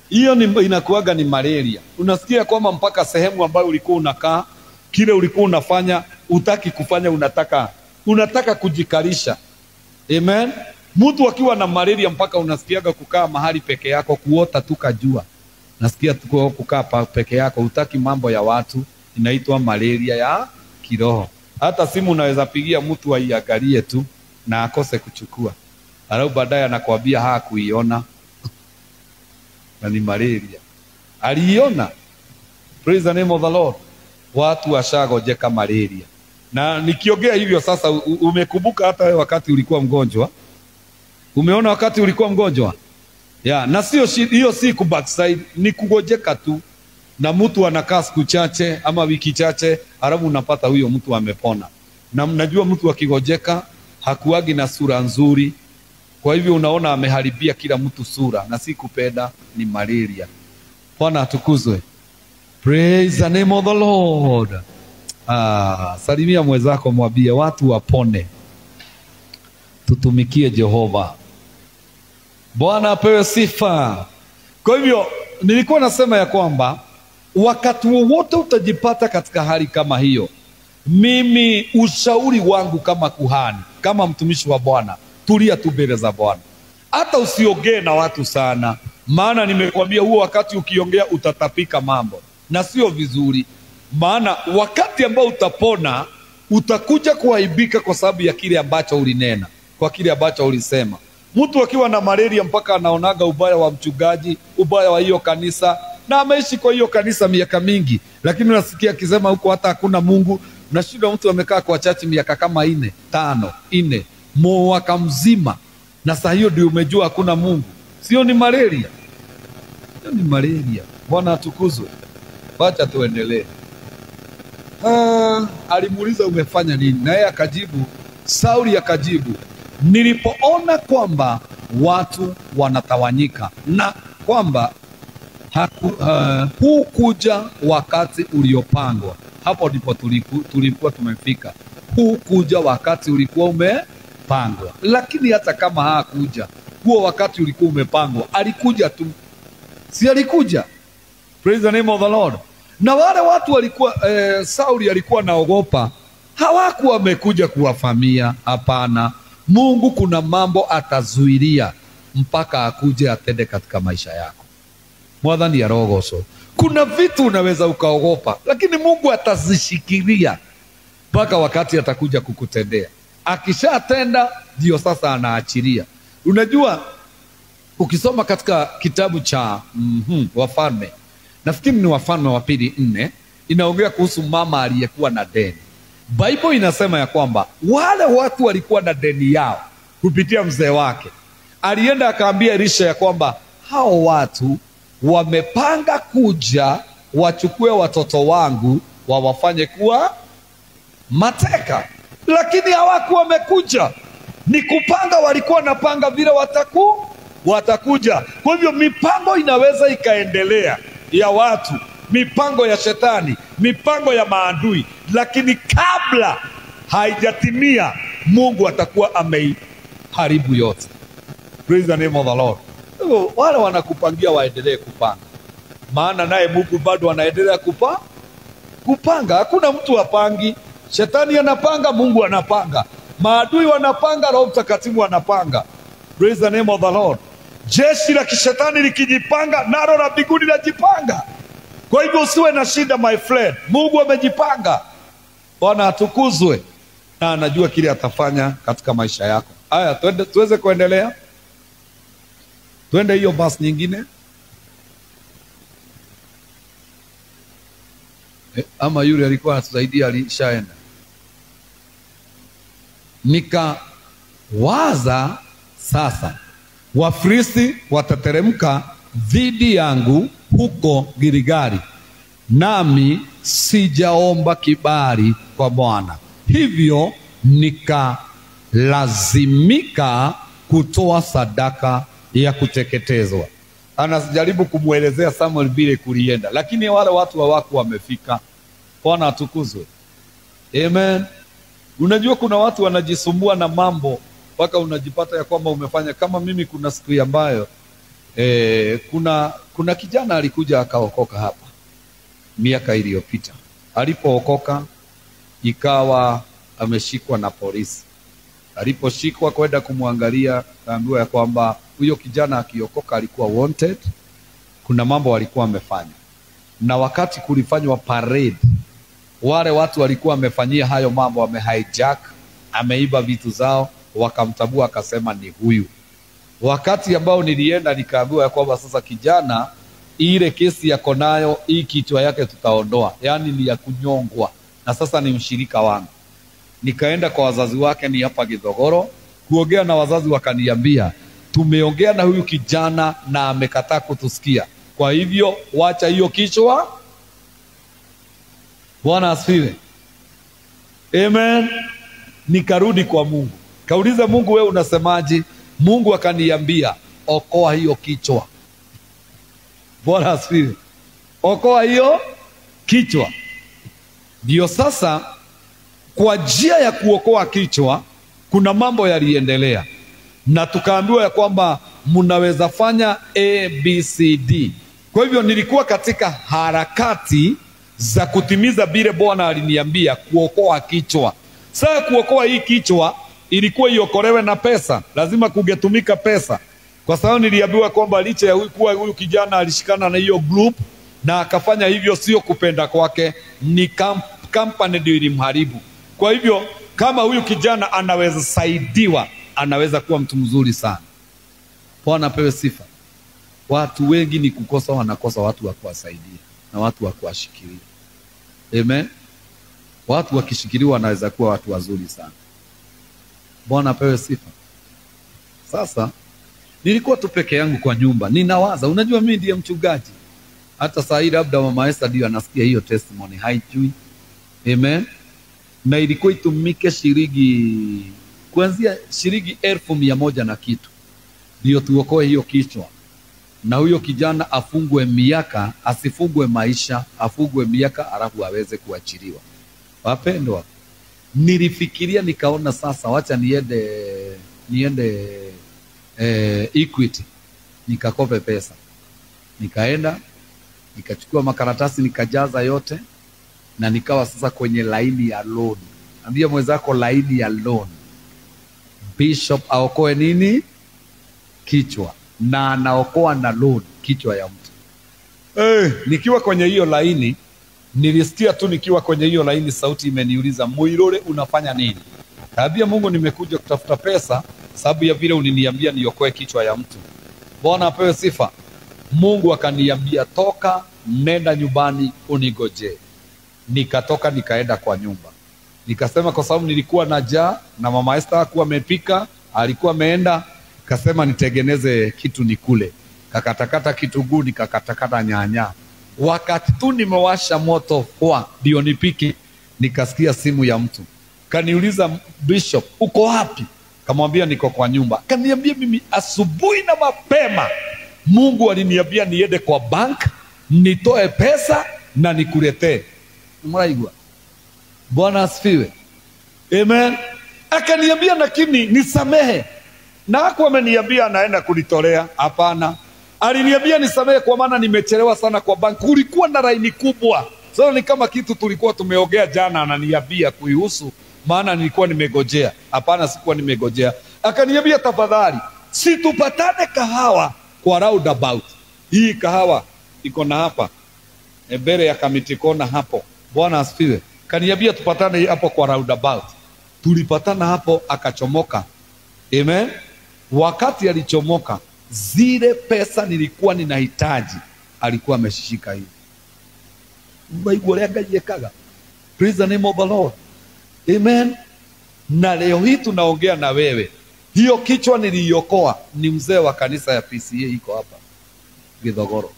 Hiyo inakuaga ni malaria. Unasikia kwamba mpaka sehemu ambayo ulikuwa unakaa, kile ulikuwa unafanya, utaki kufanya, unataka kujikarisha. Amen. Mtu akiwa na malaria mpaka unasikiaga kukaa mahali peke yako, kuota tu kajua. Nasikia tu kukaa peke yako, utaki mambo ya watu, inaitwa malaria ya kiroho. Hata simu unaweza pigia mtu aiangalie tu na akose kuchukua. Alafu baadaye anakuambia hakuiona. Na ni malaria. Aliiona. Praise the name of the Lord. Watu washagojeka malaria. Na nikiongea hivyo sasa, umekumbuka hata wewe wakati ulikuwa mgonjwa? Umeona wakati ulikuwa mgonjwa? Na sio hiyo, si kubackside, ni kugojeka tu. Na mtu anakaa siku chache ama wiki chache, alafu unapata huyo mtu amepona. Na mnajua mtu akigojeka hakuagi na sura nzuri. Kwa hivyo unaona ameharibia kila mtu sura, na si kupenda, ni malaria. Bwana atukuzwe. Praise the name of the Lord. Salimia mwenzako, mwambie watu wapone. Tutumikie Jehova. Bwana apewe sifa. Kwa hivyo nilikuwa nasema ya kwamba wakati wowote utajipata katika hali kama hiyo, mimi ushauri wangu kama kuhani, kama mtumishi wa Bwana, tulia tu mbele za Bwana. Hata usiongee na watu sana, maana nimekwambia huo wakati ukiongea utatapika mambo na sio vizuri. Maana wakati ambao utapona utakuja kuaibika kwa sababu ya kile ambacho ulinena, kwa kile ambacho ulisema. Mtu akiwa na malaria mpaka anaonaga ubaya wa mchungaji, ubaya wa hiyo kanisa, na ameishi kwa hiyo kanisa miaka mingi, lakini unasikia akisema huko hata hakuna Mungu. Unashinda mtu amekaa kwa chachi miaka kama 4, 5, mwaka mzima, na saa hiyo ndio umejua hakuna Mungu. Sio ni malaria? Sio ni malaria. Bwana atukuzwe. Wacha tuendelee. alimuuliza umefanya nini? Na yeye akajibu, Sauli akajibu, nilipoona kwamba watu wanatawanyika na kwamba hukuja wakati uliopangwa. Hapo ndipo tulikuwa tumefika. Hukuja wakati ulikuwa umepangwa. Lakini hata kama hakuja, huo wakati ulikuwa umepangwa, alikuja tu. Si alikuja? Praise the name of the Lord. Na wale watu walikuwa Sauli alikuwa naogopa, hawakuwa wamekuja kuwafamia. Hapana. Mungu kuna mambo atazuilia mpaka akuje atende katika maisha yako. Mwathani ya rogoso. Kuna vitu unaweza ukaogopa, lakini Mungu atazishikilia mpaka wakati atakuja kukutendea. Akishatenda ndio sasa anaachilia. Unajua, ukisoma katika kitabu cha Wafalme, nafikiri ni Wafalme wa Pili 4, inaongea kuhusu mama aliyekuwa na deni. Bible inasema ya kwamba wale watu walikuwa na deni yao kupitia mzee wake. Alienda akaambia Elisha ya kwamba hao watu wamepanga kuja wachukue watoto wangu wawafanye kuwa mateka, lakini hawakuwa wamekuja. Ni kupanga, walikuwa napanga vile watakuja. Kwa hivyo mipango inaweza ikaendelea ya watu, mipango ya shetani, mipango ya maadui, lakini kabla haijatimia Mungu atakuwa ameiharibu yote. Praise the name of the Lord. Wale wanakupangia waendelee kupanga, maana naye Mungu bado anaendelea kupanga. Hakuna mtu apangi. Shetani anapanga, Mungu anapanga. Maadui wanapanga, Roho Mtakatifu anapanga. Praise the name of the Lord. Jeshi la kishetani likijipanga, nalo la mbinguni linajipanga. Kwa hivyo usiwe na shida my friend. Mungu amejipanga. Bwana atukuzwe. Na anajua kile atafanya katika maisha yako. Haya, tuweze kuendelea. Twende hiyo basi nyingine. Ama yule alikuwa anatusaidia alishaenda. Nikawaza sasa, Wafilisti watateremka dhidi yangu huko Gilgali, nami sijaomba kibali kwa Bwana. Hivyo nikalazimika kutoa sadaka ya kuteketezwa. Anajaribu kumwelezea Samuel vile kulienda, lakini wale watu hawakuwa wamefika. Bwana atukuzwe. Amen. Unajua kuna watu wanajisumbua na mambo mpaka unajipata ya kwamba umefanya. Kama mimi kuna siku ambayo kuna kijana alikuja akaokoka hapa miaka iliyopita. Alipookoka ikawa ameshikwa na polisi. Aliposhikwa kwenda kumwangalia, kaambiwa ya kwamba huyo kijana akiokoka alikuwa wanted. Kuna mambo alikuwa amefanya, na wakati kulifanywa parade, wale watu walikuwa wamefanyia hayo mambo, wamehijack, ameiba vitu zao, wakamtabua akasema ni huyu. Wakati ambao nilienda nikaambiwa ya kwamba sasa kijana, ile kesi yako nayo, hii kichwa yake tutaondoa, yani ni ya kunyongwa, na sasa ni mshirika wangu. Nikaenda kwa wazazi wake, ni hapa Githogoro, kuongea na wazazi. Wakaniambia tumeongea na huyu kijana na amekataa kutusikia, kwa hivyo wacha hiyo kichwa. Bwana asifiwe. Amen. Nikarudi kwa Mungu, kauliza Mungu, wewe unasemaje? Mungu akaniambia okoa hiyo kichwa. Bwana asifiwe. Okoa hiyo kichwa. Ndio sasa kwa njia ya kuokoa kichwa kuna mambo yaliendelea, na tukaambiwa ya kwamba mnaweza fanya ABCD. Kwa hivyo nilikuwa katika harakati za kutimiza vile Bwana aliniambia, kuokoa kichwa. Sasa kuokoa hii kichwa ilikuwa iokolewe na pesa, lazima kungetumika pesa, kwa sababu niliambiwa kwamba licha ya kuwa huyu kijana alishikana na hiyo group na akafanya hivyo, sio kupenda kwake, ni company ndio ilimharibu. Kwa hivyo kama huyu kijana anaweza saidiwa, anaweza kuwa mtu mzuri sana. Bwana apewe sifa. Watu wengi ni kukosa, wanakosa watu wa kuwasaidia na watu wa kuwashikilia. Amen. Watu wakishikiliwa wanaweza kuwa watu wazuri sana. Bwana apewe sifa. Sasa nilikuwa tu peke yangu kwa nyumba, ninawaza. Unajua mimi ndiye mchungaji. Hata saa hii labda mama Esther ndio anasikia hiyo testimony, haijui. Amen. Na ilikuwa itumike shilingi kuanzia shilingi 1,100 na kitu ndio tuokoe hiyo kichwa, na huyo kijana afungwe miaka, asifungwe maisha, afungwe miaka alafu aweze kuachiliwa. Wapendwa, nilifikiria nikaona sasa wacha niende Equity nikakope pesa. Nikaenda nikachukua makaratasi nikajaza yote, na nikawa sasa kwenye laini ya loan. Ambia mwenzako laini ya loan. Bishop aokoe nini? Kichwa. Na anaokoa na loan kichwa ya mtu. Nikiwa kwenye hiyo laini, nilisikia tu nikiwa kwenye hiyo laini sauti imeniuliza, Muirore unafanya nini? Kaambia Mungu nimekuja kutafuta pesa sababu ya vile uliniambia niokoe kichwa ya mtu. Bwana apewe sifa. Mungu akaniambia toka, nenda nyumbani unigoje. Nikatoka nikaenda kwa nyumba. Nikasema kwa sababu nilikuwa na njaa na mama Esther hakuwa amepika, alikuwa ameenda, kasema nitengeneze kitu nikule. Kakatakata kitunguu, nikakatakata nyanya. Wakati tu nimewasha moto kwa ndio nipike, nikasikia simu ya mtu. Kaniuliza, Bishop, uko wapi? Kamwambia niko kwa nyumba. Kaniambia mimi asubuhi na mapema Mungu aliniambia niende kwa bank, nitoe pesa na nikuletee. Mwaigwa. Bwana asifiwe. Amen. Akaniambia lakini nisamehe. Na hakuwa ameniambia anaenda kunitolea, hapana. Aliniambia nisamehe kwa maana nimechelewa sana kwa bank. Kulikuwa na laini kubwa. Sasa ni kama kitu tulikuwa tumeongea jana, ananiambia kuihusu, maana nilikuwa nimegojea. Hapana, sikuwa nimegojea. Akaniambia tafadhali, situpatane kahawa kwa roundabout. Hii kahawa iko na hapa mbele ya Kamiti Kona hapo. Bwana asifiwe. Kaniambia tupatane hapo kwa roundabout. Tulipatana hapo, akachomoka. Amen. Wakati alichomoka, zile pesa nilikuwa ninahitaji alikuwa ameshishika hivi. Praise the name of the Lord. Amen. Na leo hii tunaongea na wewe. Hiyo kichwa niliokoa ni mzee wa kanisa ya PCA iko hapa Githogoro.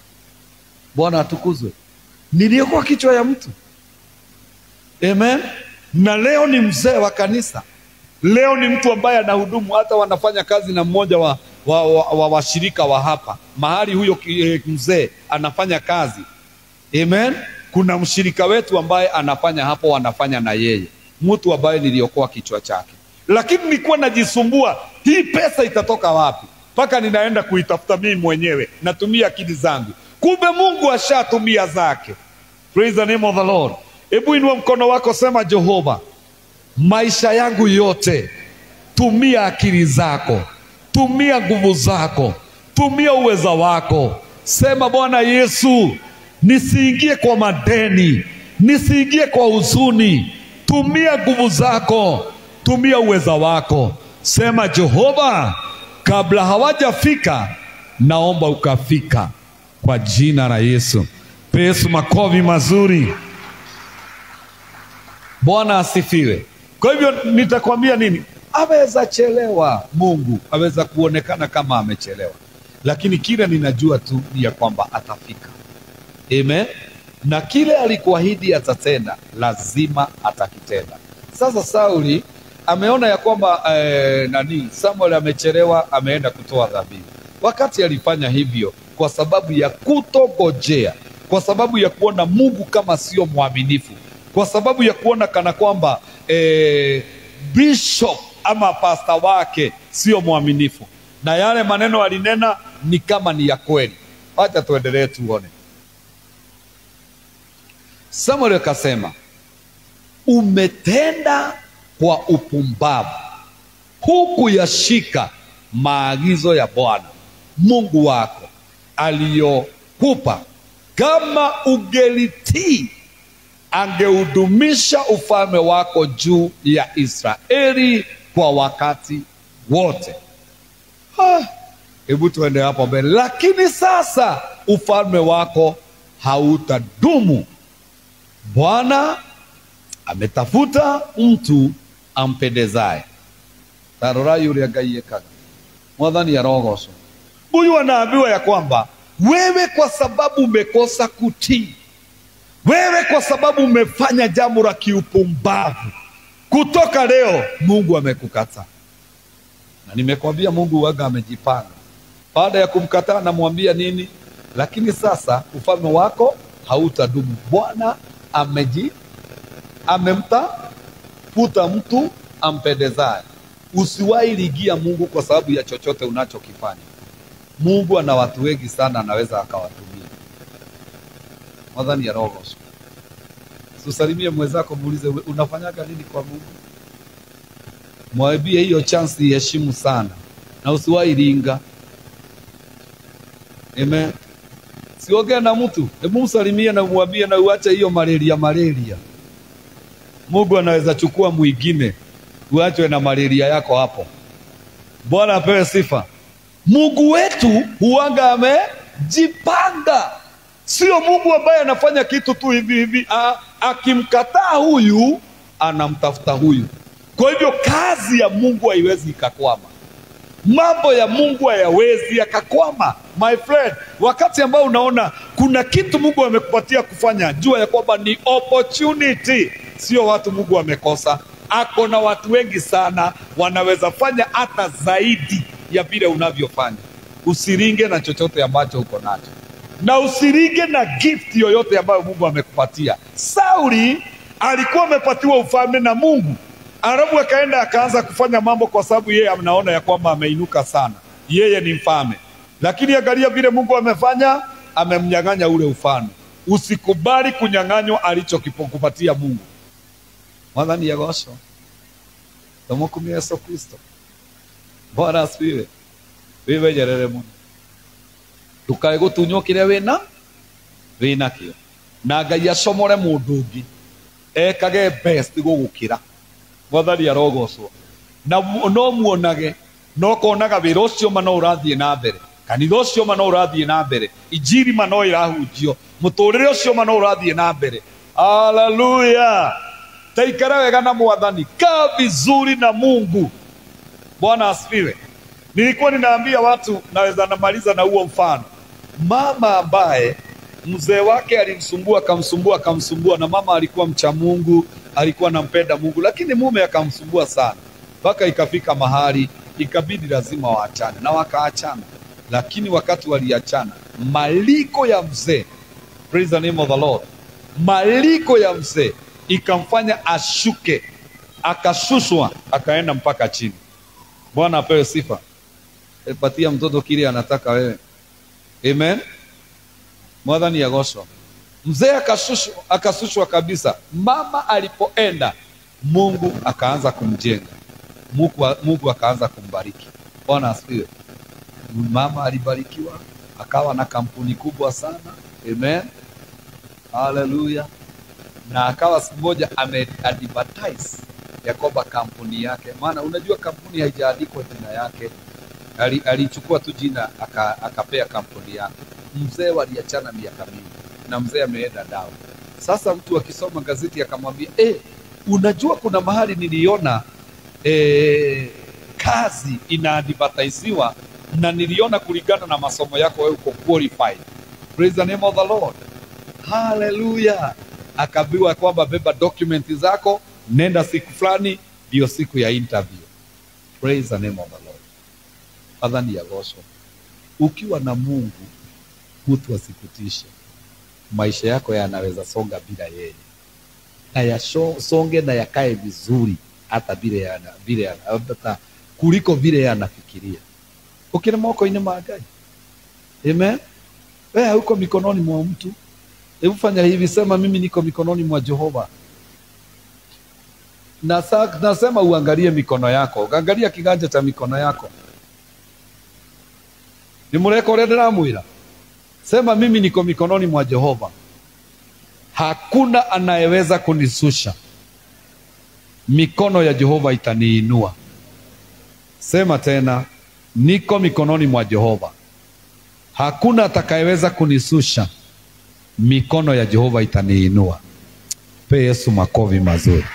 Bwana atukuzwe. Niliokoa kichwa ya mtu. Amen. Na leo ni mzee wa kanisa. Leo ni mtu ambaye anahudumu, hata wanafanya kazi na mmoja wa washirika wa hapa. Mahali huyo mzee anafanya kazi. Amen. Kuna mshirika wetu ambaye anafanya hapo, wanafanya na yeye. Mtu ambaye niliokoa kichwa chake. Lakini nilikuwa najisumbua, hii pesa itatoka wapi? Paka ninaenda kuitafuta mimi mwenyewe, natumia akili zangu. Kumbe Mungu ashatumia zake. Praise the name of the Lord. Hebu inua mkono wako, sema Jehova, maisha yangu yote tumia akili zako, tumia nguvu zako, tumia uweza wako. Sema Bwana Yesu, nisiingie kwa madeni, nisiingie kwa huzuni. Tumia nguvu zako, tumia uweza wako. Sema Jehova, kabla hawajafika naomba ukafika, kwa jina la Yesu. Yesu, makofi mazuri. Bwana asifiwe. Kwa hivyo nitakwambia nini? Aweza chelewa, Mungu aweza kuonekana kama amechelewa, lakini kile ninajua tu ni ya kwamba atafika. Amen. Na kile alikuahidi atatenda, lazima atakitenda. Sasa Sauli ameona ya kwamba Samuel amechelewa, ameenda kutoa dhabihu. Wakati alifanya hivyo kwa sababu ya kutogojea, kwa sababu ya kuona Mungu kama sio mwaminifu, kwa sababu ya kuona kana kwamba bishop ama pasta wake sio mwaminifu, na yale maneno alinena ni kama ni ya kweli. Acha tuendelee tuone. Samuel akasema, umetenda kwa upumbavu, huku yashika maagizo ya Bwana Mungu wako aliyokupa. Kama ungelitii, angeudumisha ufalme wako juu ya Israeli kwa wakati wote. Hebu tuende hapo mbele. Lakini sasa ufalme wako hautadumu. Bwana ametafuta mtu ampendezaye. Tarora yule agayekaga. Mwadhani ya rogoso. Huyu anaambiwa ya kwamba wewe kwa sababu umekosa kutii, Wewe kwa sababu umefanya jambo la kiupumbavu, kutoka leo Mungu amekukataa. Na nimekwambia Mungu waga amejipanga. Baada ya kumkataa namwambia nini? Lakini sasa ufalme wako hautadumu. Bwana amemtafuta mtu ampendezaye. Usiwahi ligia Mungu kwa sababu ya chochote unachokifanya. Mungu ana watu wengi sana, anaweza akawatumia. Mwadhani ya roho. Usalimie mwenzako, muulize unafanyaga nini kwa Mungu? Mwambie hiyo chance iheshimu sana na usiwahi linga. Amen. Siongea na mtu, hebu msalimie na umwambie na uache hiyo malaria. Mungu anaweza chukua mwingine, uachwe na malaria yako hapo. Bwana apewe sifa. Mungu wetu huanga amejipanga. Sio Mungu ambaye anafanya kitu tu hivi. Akimkataa huyu, anamtafuta huyu. Kwa hivyo kazi ya Mungu haiwezi ikakwama. Mambo ya Mungu hayawezi yakakwama. My friend, wakati ambao unaona kuna kitu Mungu amekupatia kufanya, jua ya kwamba ni opportunity. Sio watu Mungu amekosa. Ako na watu wengi sana wanaweza fanya hata zaidi ya vile unavyofanya. Usiringe na chochote ambacho uko nacho. Na usiringe na gift yoyote ambayo Mungu amekupatia. Sauli alikuwa amepatiwa ufalme na Mungu. Arabu akaenda akaanza kufanya mambo kwa sababu yeye anaona ya kwamba ameinuka sana. Yeye ni mfalme. Lakini angalia vile Mungu amefanya, amemnyang'anya ule ufalme. Usikubali kunyang'anywa alichokupatia Mungu. Mwadhani ya gosho. Tumukumia Yesu Kristo. Bwana asifiwe. Wewe jerere Mungu. Tukae gutunywo kiria wina kio. Na Ngai acomore mundu ungi. Ekage best gugukira. Mwathani arogocwo. Na no muonage, no konaga wira ucio ma no urathie na mbere. Kanitha ucio ma no urathie na mbere. Injiri ma no irahunjio. Muturire ucio ma no urathie na mbere. Haleluya. Taikara wega na Mwathani. Kaa vizuri na Mungu. Bwana asifiwe. Nilikuwa ninaambia watu, naweza namaliza na huo mfano. Mama ambaye mzee wake alimsumbua, akamsumbua, na mama alikuwa mcha Mungu, alikuwa anampenda Mungu, lakini mume akamsumbua sana. Mpaka ikafika mahali ikabidi lazima waachane, na wakaachana. Lakini wakati waliachana, maliko ya mzee, praise the name of the Lord, maliko ya mzee ikamfanya ashuke, akashushwa, akaenda mpaka chini. Bwana apewe sifa. Patia mtoto kile anataka wewe. Amen. Mwadhani ya gosho. Mzee akashushwa kabisa. Mama alipoenda, Mungu akaanza kumjenga. Mungu akaanza kumbariki. Bwana asifiwe. Mama alibarikiwa, akawa na kampuni kubwa sana. Amen. Hallelujah. Na akawa siku moja ame-advertise ya kwamba kampuni yake, maana unajua kampuni haijaandikwa jina yake, alichukua tu jina akapea kampuni yake. Mzee waliachana miaka mingi na mzee ameenda dawa. Sasa mtu akisoma gazeti akamwambia, unajua kuna mahali niliona kazi inaadvertisiwa na niliona kulingana na masomo yako wewe uko qualified. Praise the name of the Lord. Hallelujah. Akaambiwa kwamba beba document zako, nenda siku fulani, ndio siku ya interview. Praise the name of the Lord. Adhani ya gosho. Ukiwa na Mungu, mtu asikutishe. Maisha yako yanaweza songa bila yeye. Na yasonge na yakae vizuri hata hata kuliko vile yanafikiria. Ukina moko ina magai. Amen. Wewe huko mikononi mwa mtu. Hebu fanya hivi, sema mimi niko mikononi mwa Jehova. Nasema uangalie mikono yako. Angalia kiganja cha mikono yako. Ni mureko redera mwira. Sema mimi niko mikononi mwa Jehova. Hakuna anayeweza kunisusha. Mikono ya Jehova itaniinua. Sema tena, niko mikononi mwa Jehova. Hakuna atakayeweza kunisusha. Mikono ya Jehova itaniinua. Pe Yesu makofi mazuri.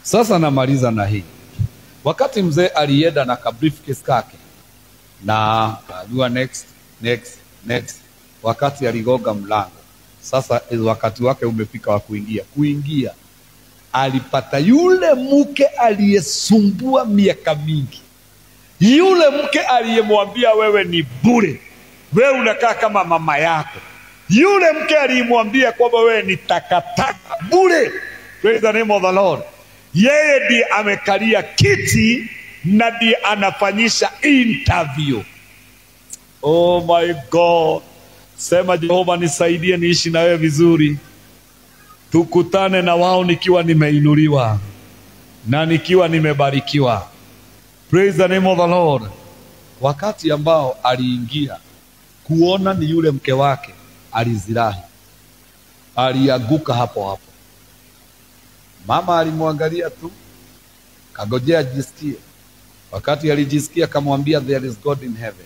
Sasa namaliza na hii. Wakati mzee alienda na ka briefcase kake, na aliwa next. wakati aligonga mlango. Sasa wakati wake umefika wa kuingia. Alipata yule mke aliyesumbua miaka mingi, yule mke aliyemwambia wewe ni bure, wewe unakaa kama mama yako, yule mke aliyemwambia kwamba wewe ni takataka bure. Praise the name of the Lord. Yeye ndiye amekalia kiti na ndiye anafanyisha interview. Oh my God. Sema, Jehova nisaidie niishi na wewe vizuri. Tukutane na wao nikiwa nimeinuliwa na nikiwa nimebarikiwa. Praise the name of the Lord. Wakati ambao aliingia kuona ni yule mke wake, alizirahi, alianguka hapo hapo. Mama alimwangalia tu, kagojea ajisikie. Wakati alijisikia, kamwambia, there is God in heaven,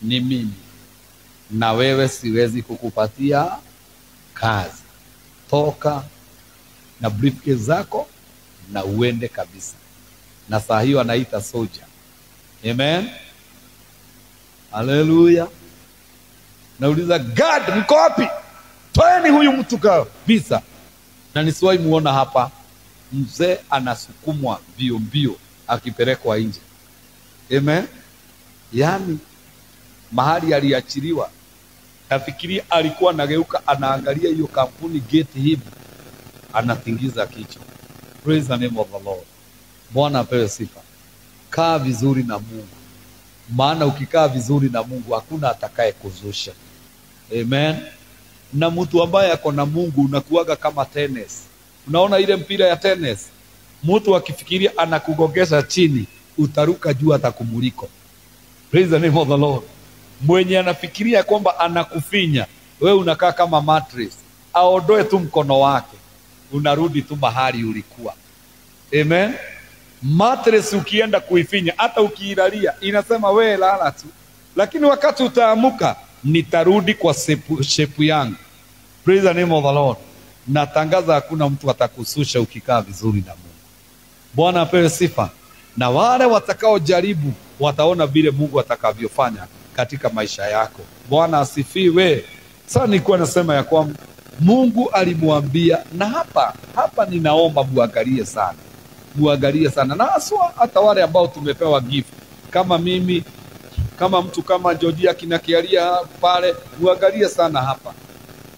ni mimi na wewe siwezi kukupatia kazi. Toka na briefcase zako na uende kabisa. Na saa hiyo anaita soldier. Amen. Hallelujah. Nauliza, God mko wapi? Toeni huyu mtu kabisa. Na nisiwahi muona hapa mzee anasukumwa mbio mbio akipelekwa nje. Amen. Yani mahali aliachiliwa, nafikiri alikuwa anageuka anaangalia hiyo kampuni gate hivi, anatingiza kichwa. Praise the name of the Lord. Bwana apewe sifa. Kaa vizuri na Mungu, maana ukikaa vizuri na Mungu hakuna atakaye kuzusha. Amen. Na mtu ambaye ako na Mungu unakuaga kama tennis. Unaona ile mpira ya tennis, mtu akifikiria anakugogesha chini, utaruka juu atakumuliko. Praise the name of the Lord. Mwenye anafikiria kwamba anakufinya, wewe unakaa kama mattress, aondoe tu mkono wake, unarudi tu mahali ulikuwa. Amen. Mattress ukienda kuifinya, hata ukiilalia inasema wewe lala tu, lakini wakati utaamuka, nitarudi kwa shepu yangu. Praise the name of the Lord. Natangaza hakuna mtu atakususha ukikaa vizuri na Mungu. Bwana apewe sifa. Na wale watakao jaribu wataona vile Mungu atakavyofanya katika maisha yako. Bwana asifiwe. Sasa nilikuwa nasema ya kwamba Mungu alimwambia, na hapa ninaomba muangalie sana. Muangalie sana. Na haswa hata wale ambao tumepewa gift. Kama mimi, kama mtu kama Georgia kinakialia pale, muangalie sana hapa.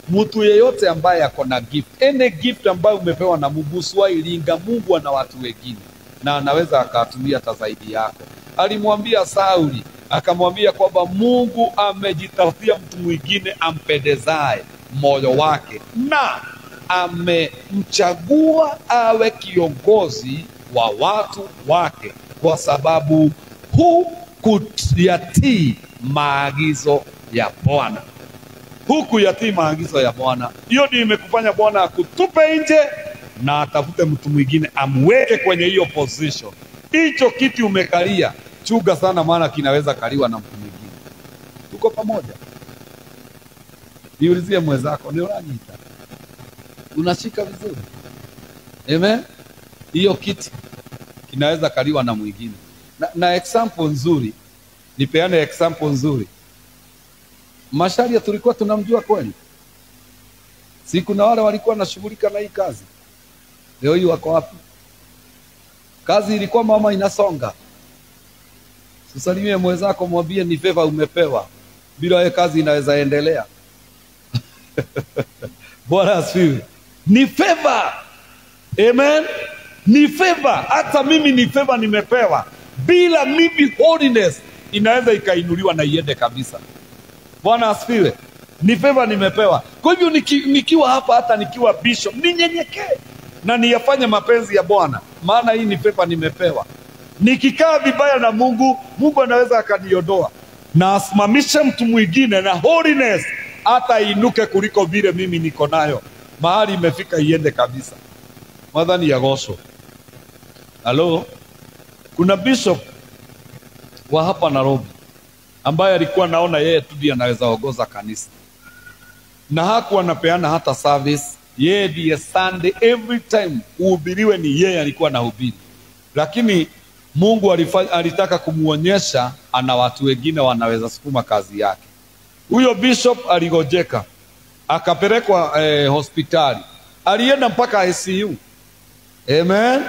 Mtu yeyote ambaye ako na gift, any gift ambayo umepewa na Mungu, usiwailinga. Mungu ana watu wengine na anaweza akatumia hata zaidi yako. Alimwambia Sauli, akamwambia kwamba Mungu amejitafutia mtu mwingine ampendezaye moyo wake na amemchagua awe kiongozi wa watu wake, kwa sababu hukuyatii maagizo ya Bwana. Hukuyatii maagizo ya Bwana. Hiyo ndio imekufanya Bwana akutupe nje na atafute mtu mwingine amweke kwenye hiyo position. Hicho kiti umekalia, chuga sana, maana kinaweza kaliwa na mtu mwingine. Tuko pamoja? Niulizie mwenzako, ni unaniita? Unashika vizuri? Amen. Hiyo kiti kinaweza kaliwa na mwingine. Na example nzuri, nipeane example nzuri. Masharia tulikuwa tunamjua kweli? Siku na wale walikuwa nashughulika na hii kazi. Leo hii wako wapi? Kazi ilikuwa mama inasonga. Usalimie mwenzako, mwambie ni favor umepewa. Bila hiyo kazi inaweza endelea. Bwana asifiwe. Ni favor. Amen. Ni favor. Hata mimi ni favor nimepewa. Bila mimi holiness inaweza ikainuliwa na iende kabisa. Bwana asifiwe. Ni favor nimepewa. Kwa hivyo nikiwa hapa, hata nikiwa bishop, ninyenyekee na niyafanye mapenzi ya Bwana, maana hii ni favor nimepewa. Nikikaa vibaya na Mungu, Mungu anaweza akaniondoa na asimamishe mtu mwingine, na holiness hata inuke kuliko vile mimi niko nayo. Mahali imefika iende kabisa. Mwadhani ya gosho. Halo. Kuna bishop wa hapa Nairobi ambaye alikuwa naona yeye tu ndiye anaweza ongoza kanisa, na hakuwa anapeana hata service. Yeye ndiye Sunday every time uhubiriwe ni yeye alikuwa anahubiri, lakini Mungu alitaka kumuonyesha ana watu wengine wanaweza sukuma kazi yake. Huyo bishop aligojeka, akapelekwa hospitali, alienda mpaka ICU. Amen.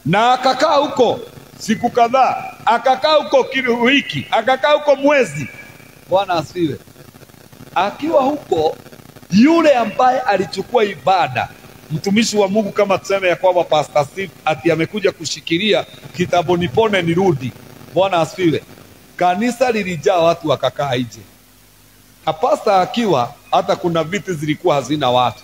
Na akakaa huko siku kadhaa, akakaa huko wiki, akakaa huko mwezi. Bwana asifiwe. Akiwa huko, yule ambaye alichukua ibada, mtumishi wa Mungu, kama tuseme ya kwamba Pastor Steve ati amekuja kushikilia kitabu nipone nirudi. Bwana asifiwe. Kanisa lilijaa watu, wakakaa nje. Pastor akiwa, hata kuna viti zilikuwa hazina watu.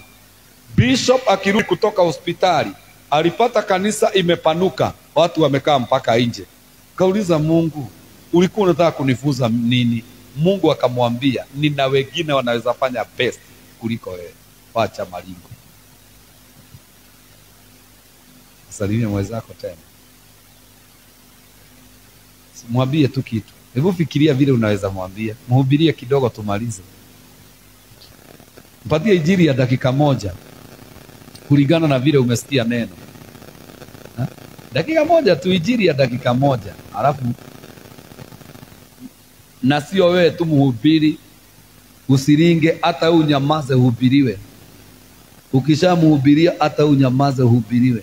Bishop akirudi kutoka hospitali, alipata kanisa imepanuka, watu wamekaa mpaka nje. Kauliza Mungu, ulikuwa unataka kunifunza nini? Mungu akamwambia, nina wengine wanaweza fanya best kuliko wewe. Wacha malingo. Salimia mwenzako tena. Mwambie tu kitu. Hebu fikiria vile unaweza mwambia. Mhubirie kidogo tumalize. Mpatie injili ya dakika moja kulingana na vile umesikia neno. Ha? Dakika moja tu, injili ya dakika moja. Alafu na sio wewe tu mhubiri, usiringe, hata unyamaze uhubiriwe. Ukishamhubiria hata unyamaze uhubiriwe.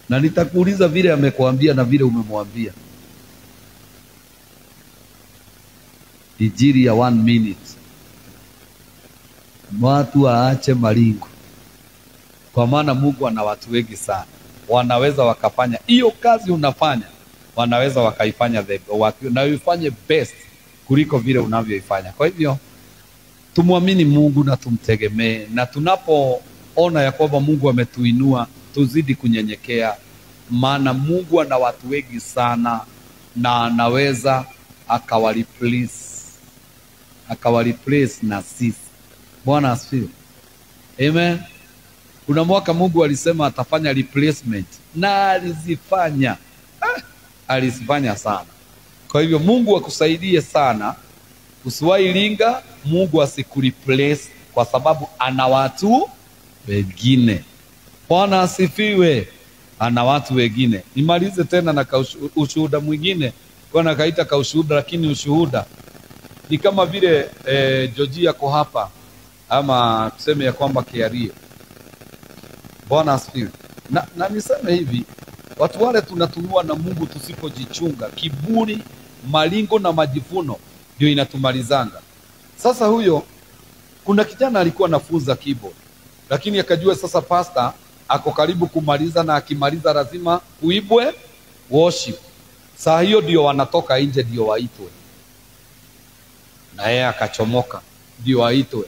Na nitakuuliza vile amekuambia na vile umemwambia. Injili ya 1 minute. Watu waache malingo. Kwa maana Mungu ana watu wengi sana. Wanaweza wakafanya hiyo kazi unafanya. Wanaweza wakaifanya na uifanye best kuliko vile unavyoifanya. Kwa hivyo tumwamini Mungu na tumtegemee, na tunapoona ya kwamba Mungu ametuinua, tuzidi kunyenyekea, maana Mungu ana watu wengi sana na anaweza akawareplace na sisi. Bwana asifiwe. Amen. Kuna mwaka Mungu alisema atafanya replacement na alizifanya. Alizifanya sana. Kwa hivyo Mungu akusaidie sana. Usiwahi linga Mungu asikureplace, kwa sababu ana watu wengine. Bwana asifiwe. Ana watu wengine. Nimalize tena na ushuhuda mwingine. Kwa nakaita kaushuhuda, lakini ushuhuda ni kama vile Georgia yako hapa, ama tuseme ya kwamba Kiarie. Bwana asifiwe. Na niseme hivi, watu wale tunatunua na Mungu tusipojichunga, kiburi, malingo na majifuno ndio inatumalizanga. Sasa huyo, kuna kijana alikuwa anafunza keyboard, lakini akajua sasa pastor ako karibu kumaliza, na akimaliza lazima uibwe worship. Saa hiyo ndio wanatoka nje ndio waitwe. Na yeye akachomoka ndio waitwe.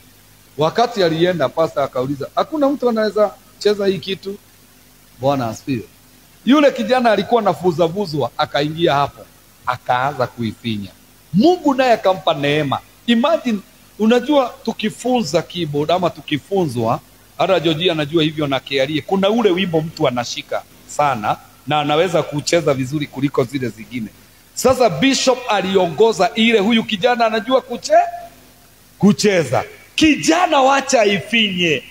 Wakati alienda, pastor akauliza, hakuna mtu anaweza cheza hii kitu? Bwana asifiwe. Yule kijana alikuwa anafuzavuzwa, akaingia hapo, akaanza kuifinya. Mungu naye akampa neema. Imagine, unajua tukifunza keyboard ama tukifunzwa, hata Georgia anajua hivyo na Kiarie, kuna ule wimbo mtu anashika sana na anaweza kucheza vizuri kuliko zile zingine. Sasa bishop aliongoza ile, huyu kijana anajua kucheza. Kijana wacha ifinye.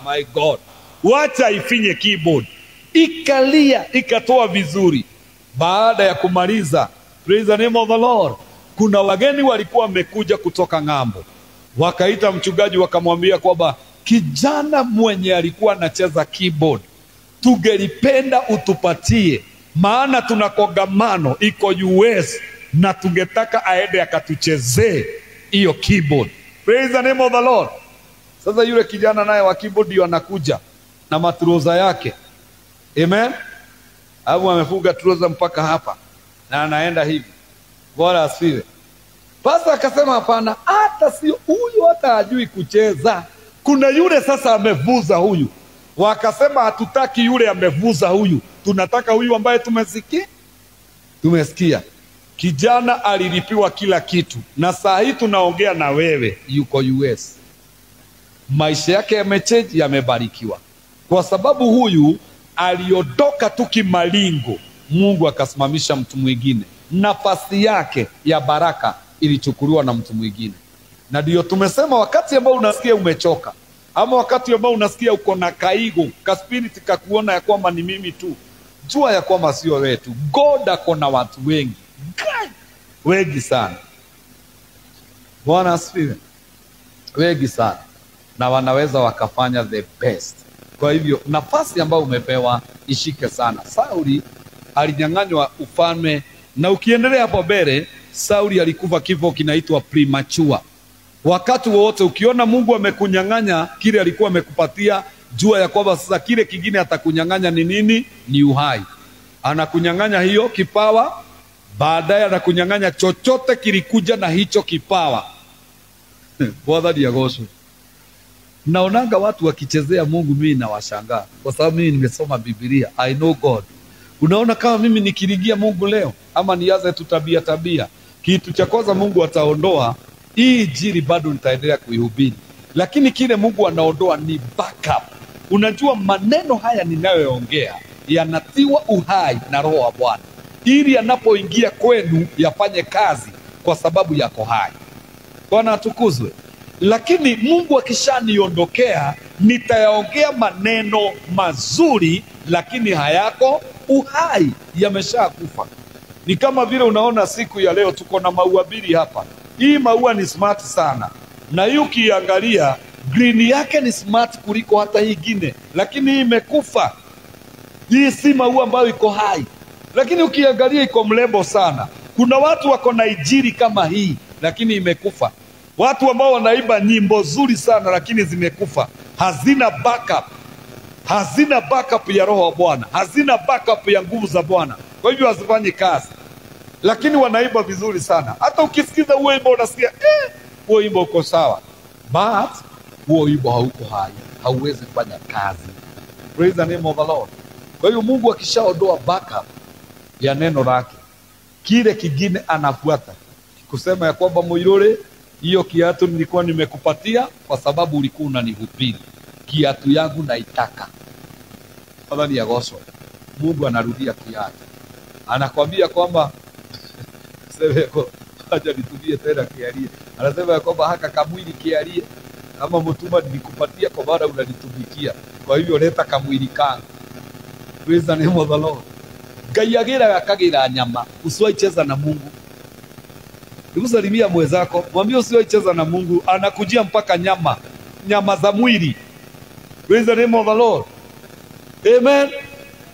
My God. Wacha ifinye keyboard. Ikalia, ikatoa vizuri. Baada ya kumaliza, praise the name of the Lord, kuna wageni walikuwa wamekuja kutoka ng'ambo. Wakaita mchungaji, wakamwambia kwamba kijana mwenye alikuwa anacheza keyboard tungelipenda utupatie, maana tuna kongamano iko US na tungetaka aende akatuchezee hiyo keyboard. Praise the name of the Lord. Sasa yule kijana naye wa keyboard ndio anakuja na matruza yake. Amen. Hapo amefunga trouser mpaka hapa na anaenda hivi. Bwana asifiwe. Pastor akasema hapana, hata sio huyu, hata hajui kucheza. Kuna yule sasa amevuza huyu. Wakasema hatutaki yule amevuza huyu, tunataka huyu ambaye tumesikia. Kijana alilipiwa kila kitu, na saa hii tunaongea na wewe yuko US. Maisha yake yamechange, yamebarikiwa, kwa sababu huyu aliondoka tu kimalingo. Mungu akasimamisha mtu mwingine, nafasi yake ya baraka ilichukuliwa na mtu mwingine. Na ndio tumesema wakati ambao unasikia umechoka, ama wakati ambao unasikia uko na kaigo, ka spirit kakuona ya kwamba ni mimi tu, jua ya kwamba sio wewe tu. God ako na watu wengi, wengi sana. Bwana asifiwe. Wengi sana na wanaweza wakafanya the best. Kwa hivyo nafasi ambayo umepewa ishike sana. Sauli alinyang'anywa ufalme, na ukiendelea hapo mbele, Sauli alikufa kifo kinaitwa premature. Wakati wowote ukiona Mungu amekunyang'anya kile alikuwa amekupatia, jua ya kwamba sasa kile kingine atakunyang'anya ni nini? Ni uhai. Anakunyang'anya hiyo kipawa, baadaye anakunyang'anya chochote kilikuja na hicho kipawa. Bwana diagosu. Naonanga watu wakichezea Mungu, mimi nawashangaa kwa sababu mimi nimesoma Biblia. I know God. Unaona, kama mimi nikirigia Mungu leo ama nianze tu tabia, kitu cha kwanza Mungu ataondoa, hii injili bado nitaendelea kuihubiri, lakini kile Mungu anaondoa ni backup. Unajua maneno haya ninayoongea yanatiwa uhai na Roho wa Bwana ili yanapoingia kwenu yafanye kazi kwa sababu yako hai. Bwana atukuzwe. Lakini Mungu akishaniondokea, nitayaongea maneno mazuri, lakini hayako uhai, yameshakufa. Ni kama vile unaona siku ya leo tuko na maua mbili hapa. Hii maua ni smart sana, na hii ukiangalia green yake ni smart kuliko hata hii ingine, lakini hii imekufa. Hii si maua ambayo iko hai, lakini ukiangalia iko mrembo sana. Kuna watu wako na injili kama hii, lakini imekufa. Watu ambao wanaimba nyimbo nzuri sana, lakini zimekufa. Hazina backup. Hazina backup ya Roho wa Bwana. Hazina backup ya nguvu za Bwana. Kwa hivyo hazifanyi kazi. Lakini wanaimba vizuri sana. Hata ukisikiza huo wimbo unasikia, huo wimbo uko sawa. But huo wimbo hauko hai. Hauwezi kufanya kazi. Praise the name of the Lord. Kwa hiyo Mungu akishaondoa backup ya neno lake, kile kingine anafuata. Kusema ya kwamba Muiruri, hiyo kiatu nilikuwa nimekupatia kwa sababu ulikuwa unanihubiri. Kiatu yangu naitaka. Fadhali ya goso. Mungu anarudia kiatu. Anakwambia kwamba sema yako acha nitumie tena kialie. Anasema ya kwamba haka kamwili kialie kama mtuma nilikupatia kwa maana unanitumikia. Kwa hivyo leta kamwili kangu. Praise the name of the Lord. Gaiagira akagira nyama, usiwaicheza na Mungu. Nikusalimia mwenzako, mwambie usiwaicheza na Mungu, anakujia mpaka nyama za mwili. Praise the name of the Lord. Amen.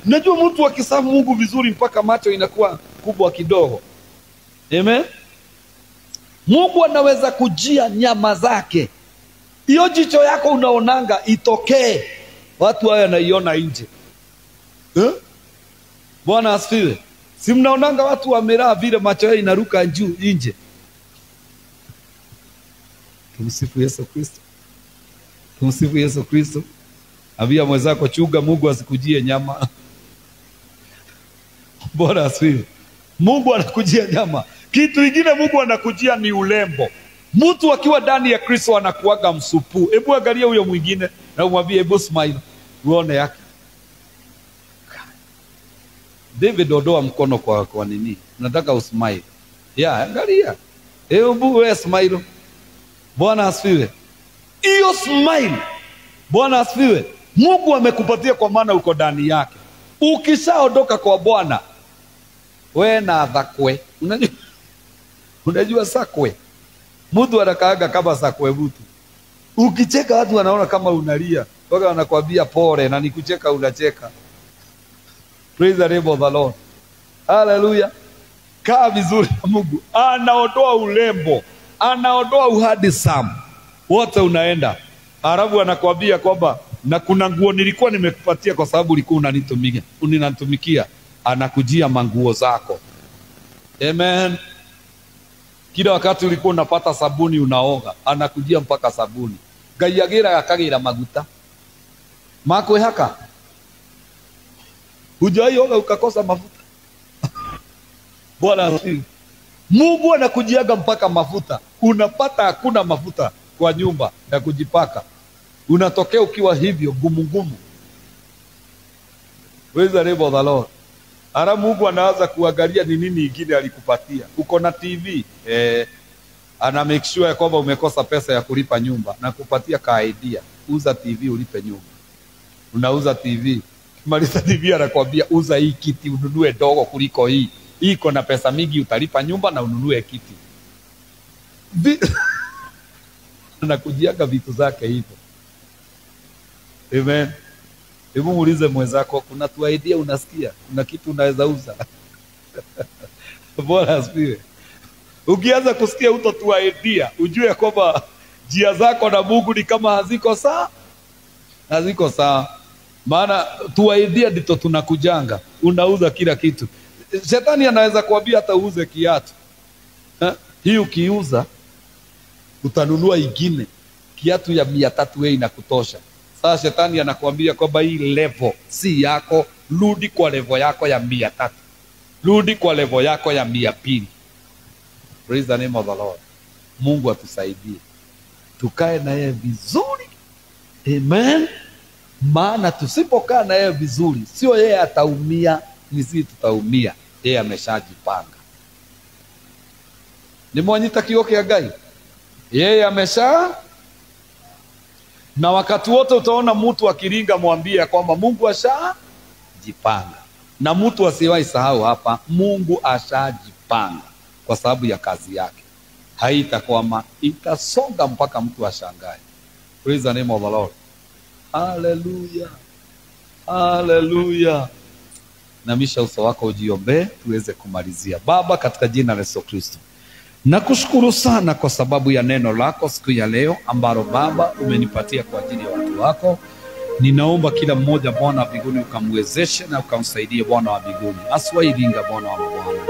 Najua mtu akisafu Mungu vizuri mpaka macho inakuwa kubwa kidogo. Amen. Mungu anaweza kujia nyama zake. Hiyo jicho yako unaonanga itokee. Watu haya naiona nje. Bwana asifiwe. Si mnaonanga watu wameraa vile macho yao inaruka juu nje. Tumsifu Yesu Kristo. Tumsifu Yesu Kristo. Ambia mwenzako chunga Mungu asikujie nyama. Bwana asifiwe. Mungu anakujia nyama. Kitu kingine Mungu anakujia ni ulembo. Mtu akiwa ndani ya Kristo anakuaga msupu. Hebu angalia huyo mwingine na umwambie hebu smile. Uone yake. David, ondoa mkono kwa nini? Nataka usmile. Angalia. Hebu wewe smile. Bwana asifiwe. Hiyo smile. Bwana asifiwe. Mungu amekupatia kwa maana uko ndani yake. Ukishaondoka kwa Bwana, wewe na dhakwe. Unajua sakwe? Mtu anakaaga kama sakwe mtu. Ukicheka watu wanaona kama unalia. Mpaka wanakuambia pole na nikucheka unacheka. Praise the name of the Lord. Hallelujah. Kaa vizuri na Mungu. Anaondoa ulembo. Anaondoa uhadisamu. Wote unaenda. Arabu anakuambia kwamba na kuna nguo nilikuwa nimekupatia kwa sababu ulikuwa unanitumikia. Anakujia manguo zako. Amen. Kila wakati ulikuwa unapata sabuni unaoga, anakujia mpaka sabuni. Gaiagira akagira maguta. Mako haka. Hujaioga ukakosa mafuta. Bwana asifiwe. Mungu anakujiaga mpaka mafuta. Unapata hakuna mafuta kwa nyumba ya kujipaka. Unatokea ukiwa hivyo gumu. Praise the name of the Lord. Ara Mungu anaanza kuangalia ni nini ingine alikupatia. Uko na TV, ana make sure kwamba umekosa pesa ya kulipa nyumba na kupatia ka idea. Uza TV ulipe nyumba. Unauza TV. Maliza TV anakuambia uza hii kiti ununue dogo kuliko hii. Hii iko na pesa mingi utalipa nyumba na ununue kiti. anakujiaga vitu zake hivyo. Amen. Hebu muulize mwenzako, kuna tu idea unasikia? Kuna kitu unaweza uza? Bwana asifiwe. Ukianza kusikia uto tu idea, ujue kwamba njia zako na Mungu ni kama haziko sawa. Haziko sawa. Maana tu idea ndito tunakujanga. Unauza kila kitu. Shetani anaweza kuambia hata uuze kiatu. Hii ukiuza utanunua ingine. Kiatu ya 300 inakutosha. Sasa shetani anakuambia kwamba hii level si yako, rudi kwa level yako ya 300. Rudi kwa level yako ya 200. Praise the name of the Lord. Mungu atusaidie. Tukae na yeye vizuri. Amen. Maana tusipokaa na yeye vizuri, sio yeye ataumia, ni sisi tutaumia. Yeye ameshajipanga. Ni mwanyita kioke ya Ngai. Yeye na wakati wote utaona mtu akiringa mwambie kwamba Mungu ashajipanga. Na mtu asiwahi sahau hapa, Mungu ashajipanga kwa sababu ya kazi yake. Haitakwama, itasonga mpaka mtu ashangae. Praise the name of the Lord. Hallelujah. Hallelujah. Namisha uso wako ujiombe tuweze kumalizia. Baba, katika jina la Yesu Kristo, nakushukuru sana kwa sababu ya neno lako siku ya leo ambalo Baba umenipatia kwa ajili ya watu wako. Ninaomba kila mmoja Bwana wa mbinguni ukamwezeshe na ukamsaidie Bwana wa mbinguni. Aswairinga Bwana wa mabwana.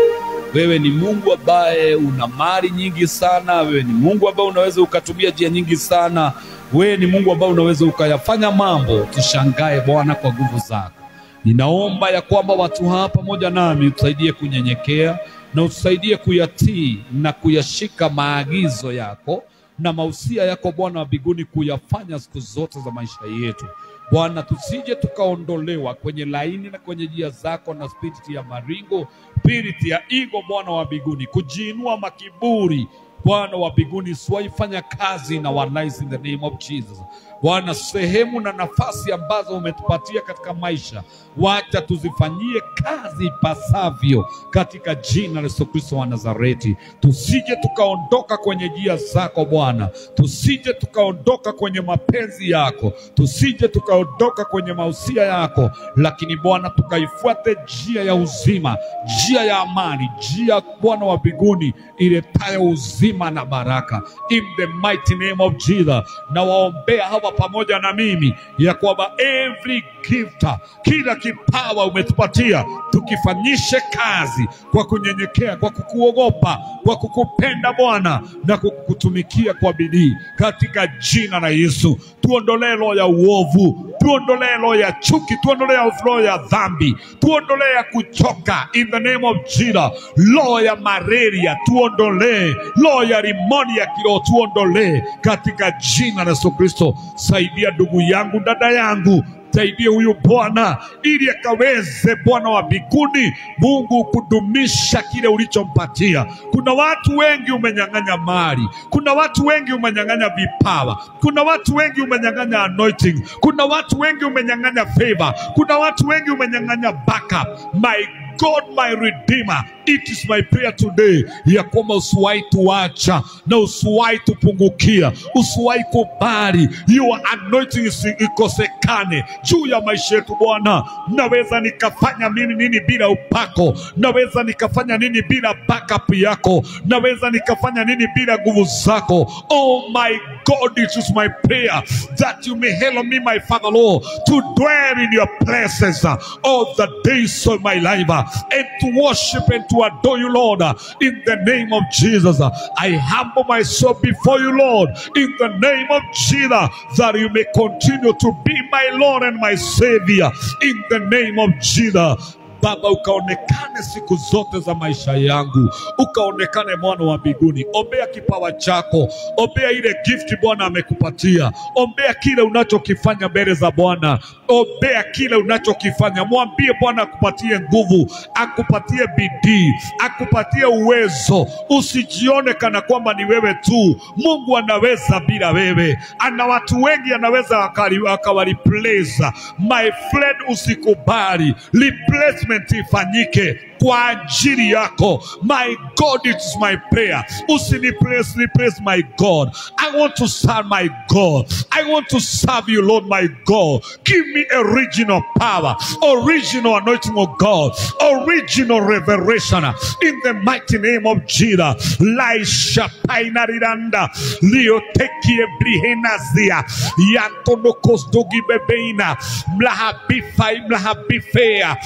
Wewe ni Mungu ambaye una mali nyingi sana. Wewe ni Mungu ambaye unaweza ukatumia njia nyingi sana. Wewe ni Mungu ambaye unaweza ukayafanya mambo tushangae Bwana kwa nguvu zako. Ninaomba ya kwamba watu hapa pamoja nami utusaidie kunyenyekea na utusaidie kuyatii na kuyashika maagizo yako na mausia yako Bwana wa mbinguni, kuyafanya siku zote za maisha yetu. Bwana, tusije tukaondolewa kwenye laini na kwenye njia zako na spiriti ya maringo, spiriti ya ego Bwana wa mbinguni, kujiinua makiburi Bwana wa mbinguni, siwaifanya kazi na our lives in the name of Jesus. Bwana, sehemu na nafasi ambazo umetupatia katika maisha, wacha tuzifanyie kazi pasavyo katika jina la Yesu Kristo wa Nazareti. Tusije tukaondoka kwenye njia zako Bwana, tusije tukaondoka kwenye mapenzi yako, tusije tukaondoka kwenye mausia yako, lakini Bwana tukaifuate njia ya uzima, njia ya amani, njia Bwana wa mbinguni iletayo uzima na baraka. In the mighty name of Jesus, na waombea hawa pamoja na mimi ya kwamba every gift, kila kipawa umetupatia, tukifanyishe kazi kwa kunyenyekea, kwa kukuogopa, kwa kukupenda Bwana na kukutumikia kwa bidii katika jina la Yesu. Tuondolee roho ya uovu, tuondolee roho ya chuki, tuondolee roho ya dhambi, tuondolee ya kuchoka in the name of Jesus. Roho ya malaria tuondolee, roho ya rimoni ya kiroho tuondolee katika jina la Yesu Kristo. Saidia ndugu yangu, dada yangu, saidia huyu Bwana ili akaweze Bwana wa mbinguni Mungu kudumisha kile ulichompatia. Kuna watu wengi umenyang'anya mali, kuna watu wengi umenyang'anya vipawa, kuna watu wengi umenyang'anya anointing, kuna watu wengi umenyang'anya favor, kuna watu wengi umenyang'anya backup. My God, my Redeemer, it is my prayer today ya kwamba usiwahi tuacha na usiwahi tupungukia, usiwahi kubali your anointing ikosekane juu ya maisha yetu Bwana. Naweza nikafanya nini bila upako? Naweza nikafanya nini bila backup yako? Naweza nikafanya nini bila nguvu zako? Oh my God, it is my prayer that you may help me, my Father Lord, to dwell in your presence all the days of my life, and to worship and to adore you, Lord, in the name of Jesus. I humble myself before you, Lord, in the name of Jesus, that you may continue to be my Lord and my Savior, in the name of Jesus. Baba, ukaonekane siku zote za maisha yangu, ukaonekane Bwana wa mbinguni. Ombea kipawa chako, ombea ile gift Bwana amekupatia, ombea kile unachokifanya mbele za Bwana, ombea kile unachokifanya. Mwambie Bwana akupatie nguvu, akupatie bidii, akupatie uwezo. Usijione kana kwamba ni wewe tu. Mungu anaweza bila wewe. Ana watu wengi anaweza akawareplace. My friend, usikubali replacement ifanyike kwa ajili yako. My God, it is my prayer. Replace my God. I want to serve my God. I want to serve you, Lord, my God. Give me original power, original anointing, oh God, original revelation in the mighty name of Jesus. Laisha painariranda liotekie brihenazia yantonokos dogi bebeina mlahabifai mlahabifea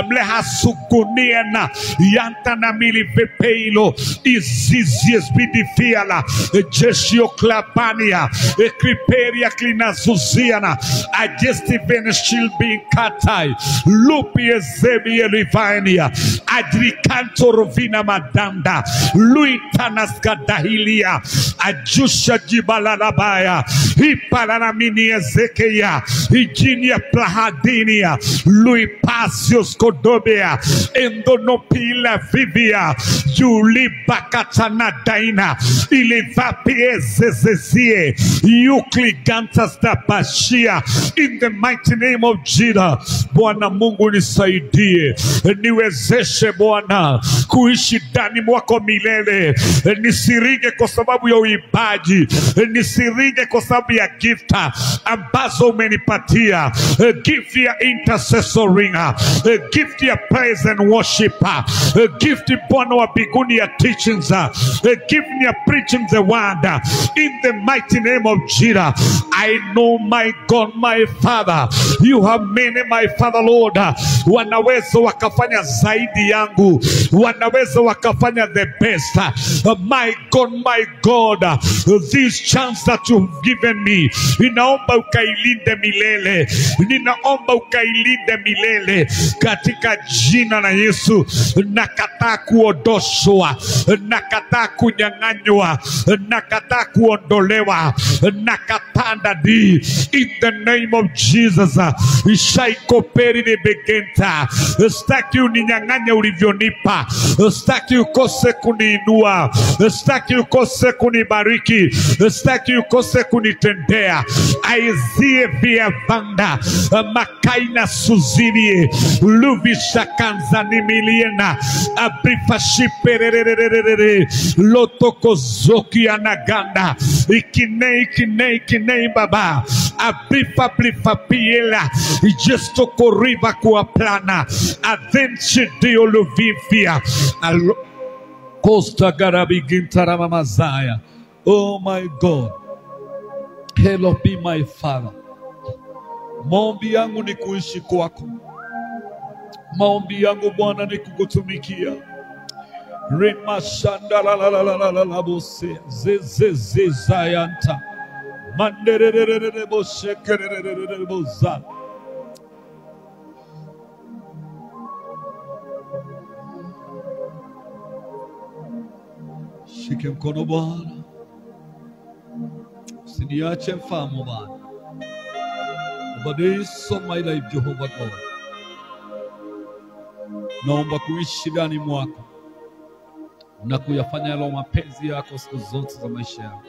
mlahasukuniana yantana mili vepeilo izizies bidifiala jesio klapania ekriperia klinazuziana agestivene shilbin katai lupi ezebie livania adrikanto rovina madanda luitanas gadahilia ajusha jibalalabaya ipalanamini ezekeya ijinia plahadinia luipasios kodobea endonopila vivia julibakatana daina ilivapiezezzie yukligantas da bashia. In the mighty name of Jesus, Bwana Mungu nisaidie, niwezeshe Bwana kuishi ndani mwako milele, nisirige kwa sababu ya uibaji, nisirige kwa sababu ya gifta ambazo umenipatia, gift ya intercessoring, gift ya praise and worship, gift Bwana wa biguni ya teachings, gift ya preaching the word. In the mighty name of Jesus, I know my God, my Father, you have many, my Father Lord, wanaweza wakafanya zaidi yangu, wanaweza wakafanya the best. My God, this chance that you've given me, ninaomba ukailinde milele, ninaomba ukailinde milele katika jina la Yesu. Nakataa kuondoshwa, nakataa kunyang'anywa, nakataa kuondolewa, nakataa ndani. In the name of Jesus, ishaikoperi ni begenta. Staki uninyang'anye ulivyonipa, staki ukose kuniinua, staki ukose kunibariki, staki ukose kunitendea. Aizie via vanda makaina suzinie luvisha kanzani miliena abrifa shipererererere lotoko zoki anaganda ikinei baba abrifa piela gesto corriva kwa plana adenche dio luvivia Costa Garabigintara Mamazaya. Oh my God, hello be my Father. Maombi yangu ni kuishi kwako, maombi yangu Bwana ni kukutumikia. Rema shanda la bose ze zayanta manderererere bose kerererere boza. Shike mkono Bwana, usiniache mfamo Bwana. Ubadilishe my life Jehovah God. Naomba kuishi ndani mwako na kuyafanya yale mapenzi yako siku zote za maisha yangu.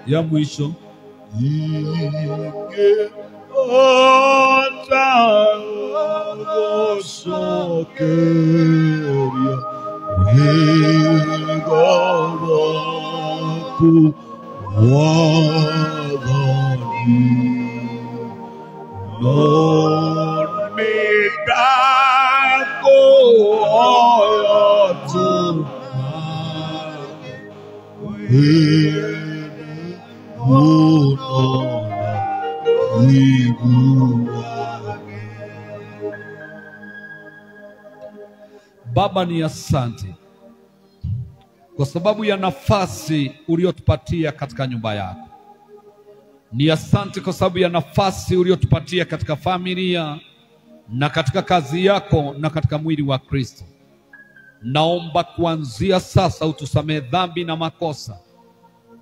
Ya mwisho. Baba, ni asante kwa sababu ya nafasi uliotupatia katika nyumba yako. Ni asante kwa sababu ya nafasi uliotupatia katika familia na katika kazi yako na katika mwili wa Kristo. Naomba kuanzia sasa utusamehe dhambi na makosa,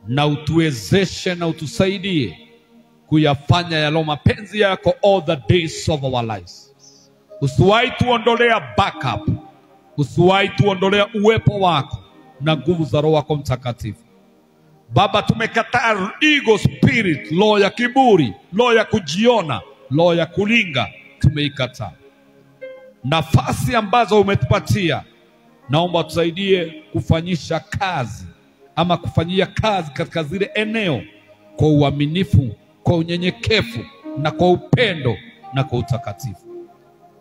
na utuwezeshe na utusaidie kuyafanya yalo mapenzi yako all the days of our lives. Usiwahi tuondolea backup, usiwahi tuondolea uwepo wako na nguvu za Roho wako Mtakatifu. Baba, tumekataa ego spirit, roho ya kiburi, roho ya kujiona, roho ya kulinga, tumeikataa. Nafasi ambazo umetupatia, naomba tusaidie kufanyisha kazi ama kufanyia kazi katika zile eneo kwa uaminifu, kwa unyenyekevu na kwa upendo na kwa utakatifu.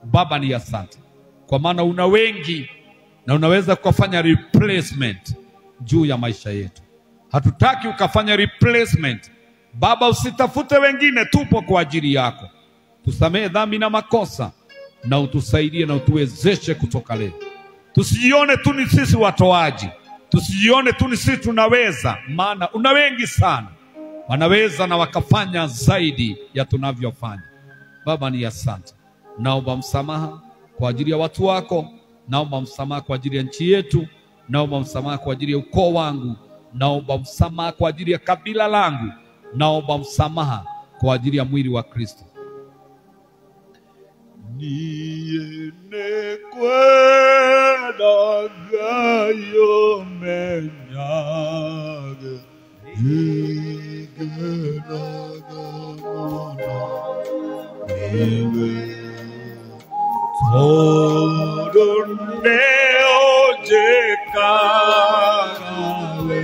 Baba, ni asante kwa maana una wengi na unaweza kufanya replacement juu ya maisha yetu. Hatutaki ukafanya replacement. Baba, usitafute wengine, tupo kwa ajili yako. Tusamehe dhambi na makosa na utusaidie na utuwezeshe kutoka leo. Tusijione tu ni sisi watoaji, tusijione tu ni sisi tunaweza, maana una wengi sana wanaweza na wakafanya zaidi ya tunavyofanya. Baba, ni asante. Naomba msamaha kwa ajili ya watu wako, naomba msamaha kwa ajili ya nchi yetu, naomba msamaha kwa ajili ya ukoo wangu, naomba msamaha kwa ajili ya kabila langu, naomba msamaha kwa ajili ya mwili wa Kristo. Niene kwenda gayo menyage Todone oje kagawe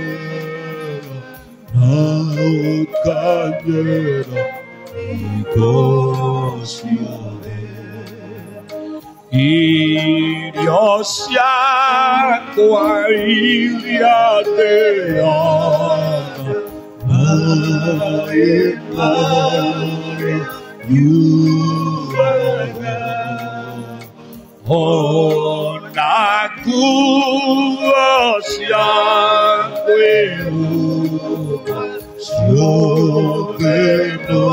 na ukanyera ikosiore Iriosia kwa ilia deana na imare Ona kuosia kweu siogeno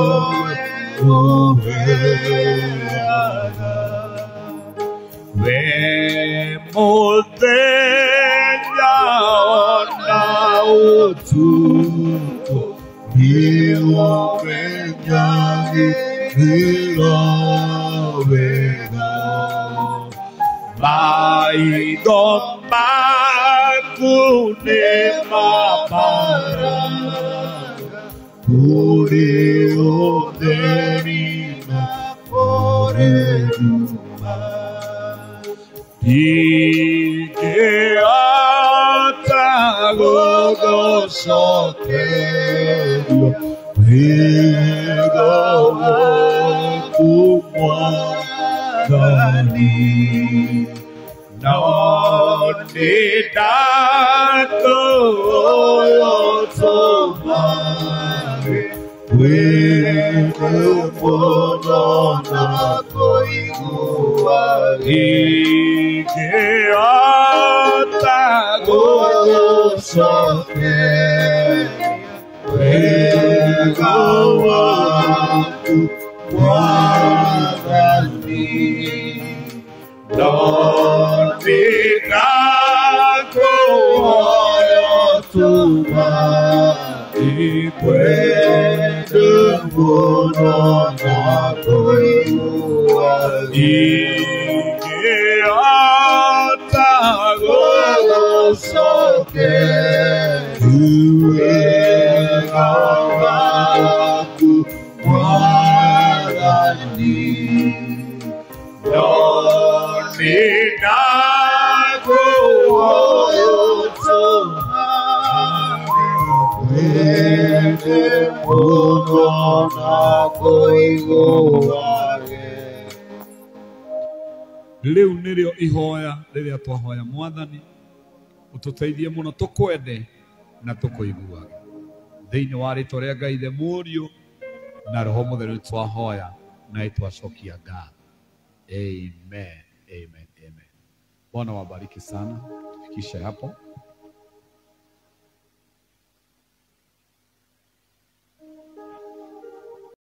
uveana Vemodenya ona utuko Niuvenyagi viravega Maido makune mapara Uri oderina oreduma Ike atagogo soterio Vega kumwa Kani Noni dako yotomare Weke mono nako iguari Ike atago sote watu wadhani Dotika koyotuma ikwede muno na koiwa ikiata gosoke uwe watu wadhani Dotika koyotuma ikwede muno na koiwa Leo nirio ihoya riria twahoya Mwathani ututeithie muno tukwende na tukuiguage thiini wa ritwa ria Ngai the Mũriũ na Roho Mũtheru twahoya na itwacokia ngatho. Amen, amen, amen. Bwana wabariki sana, tufikishe hapo.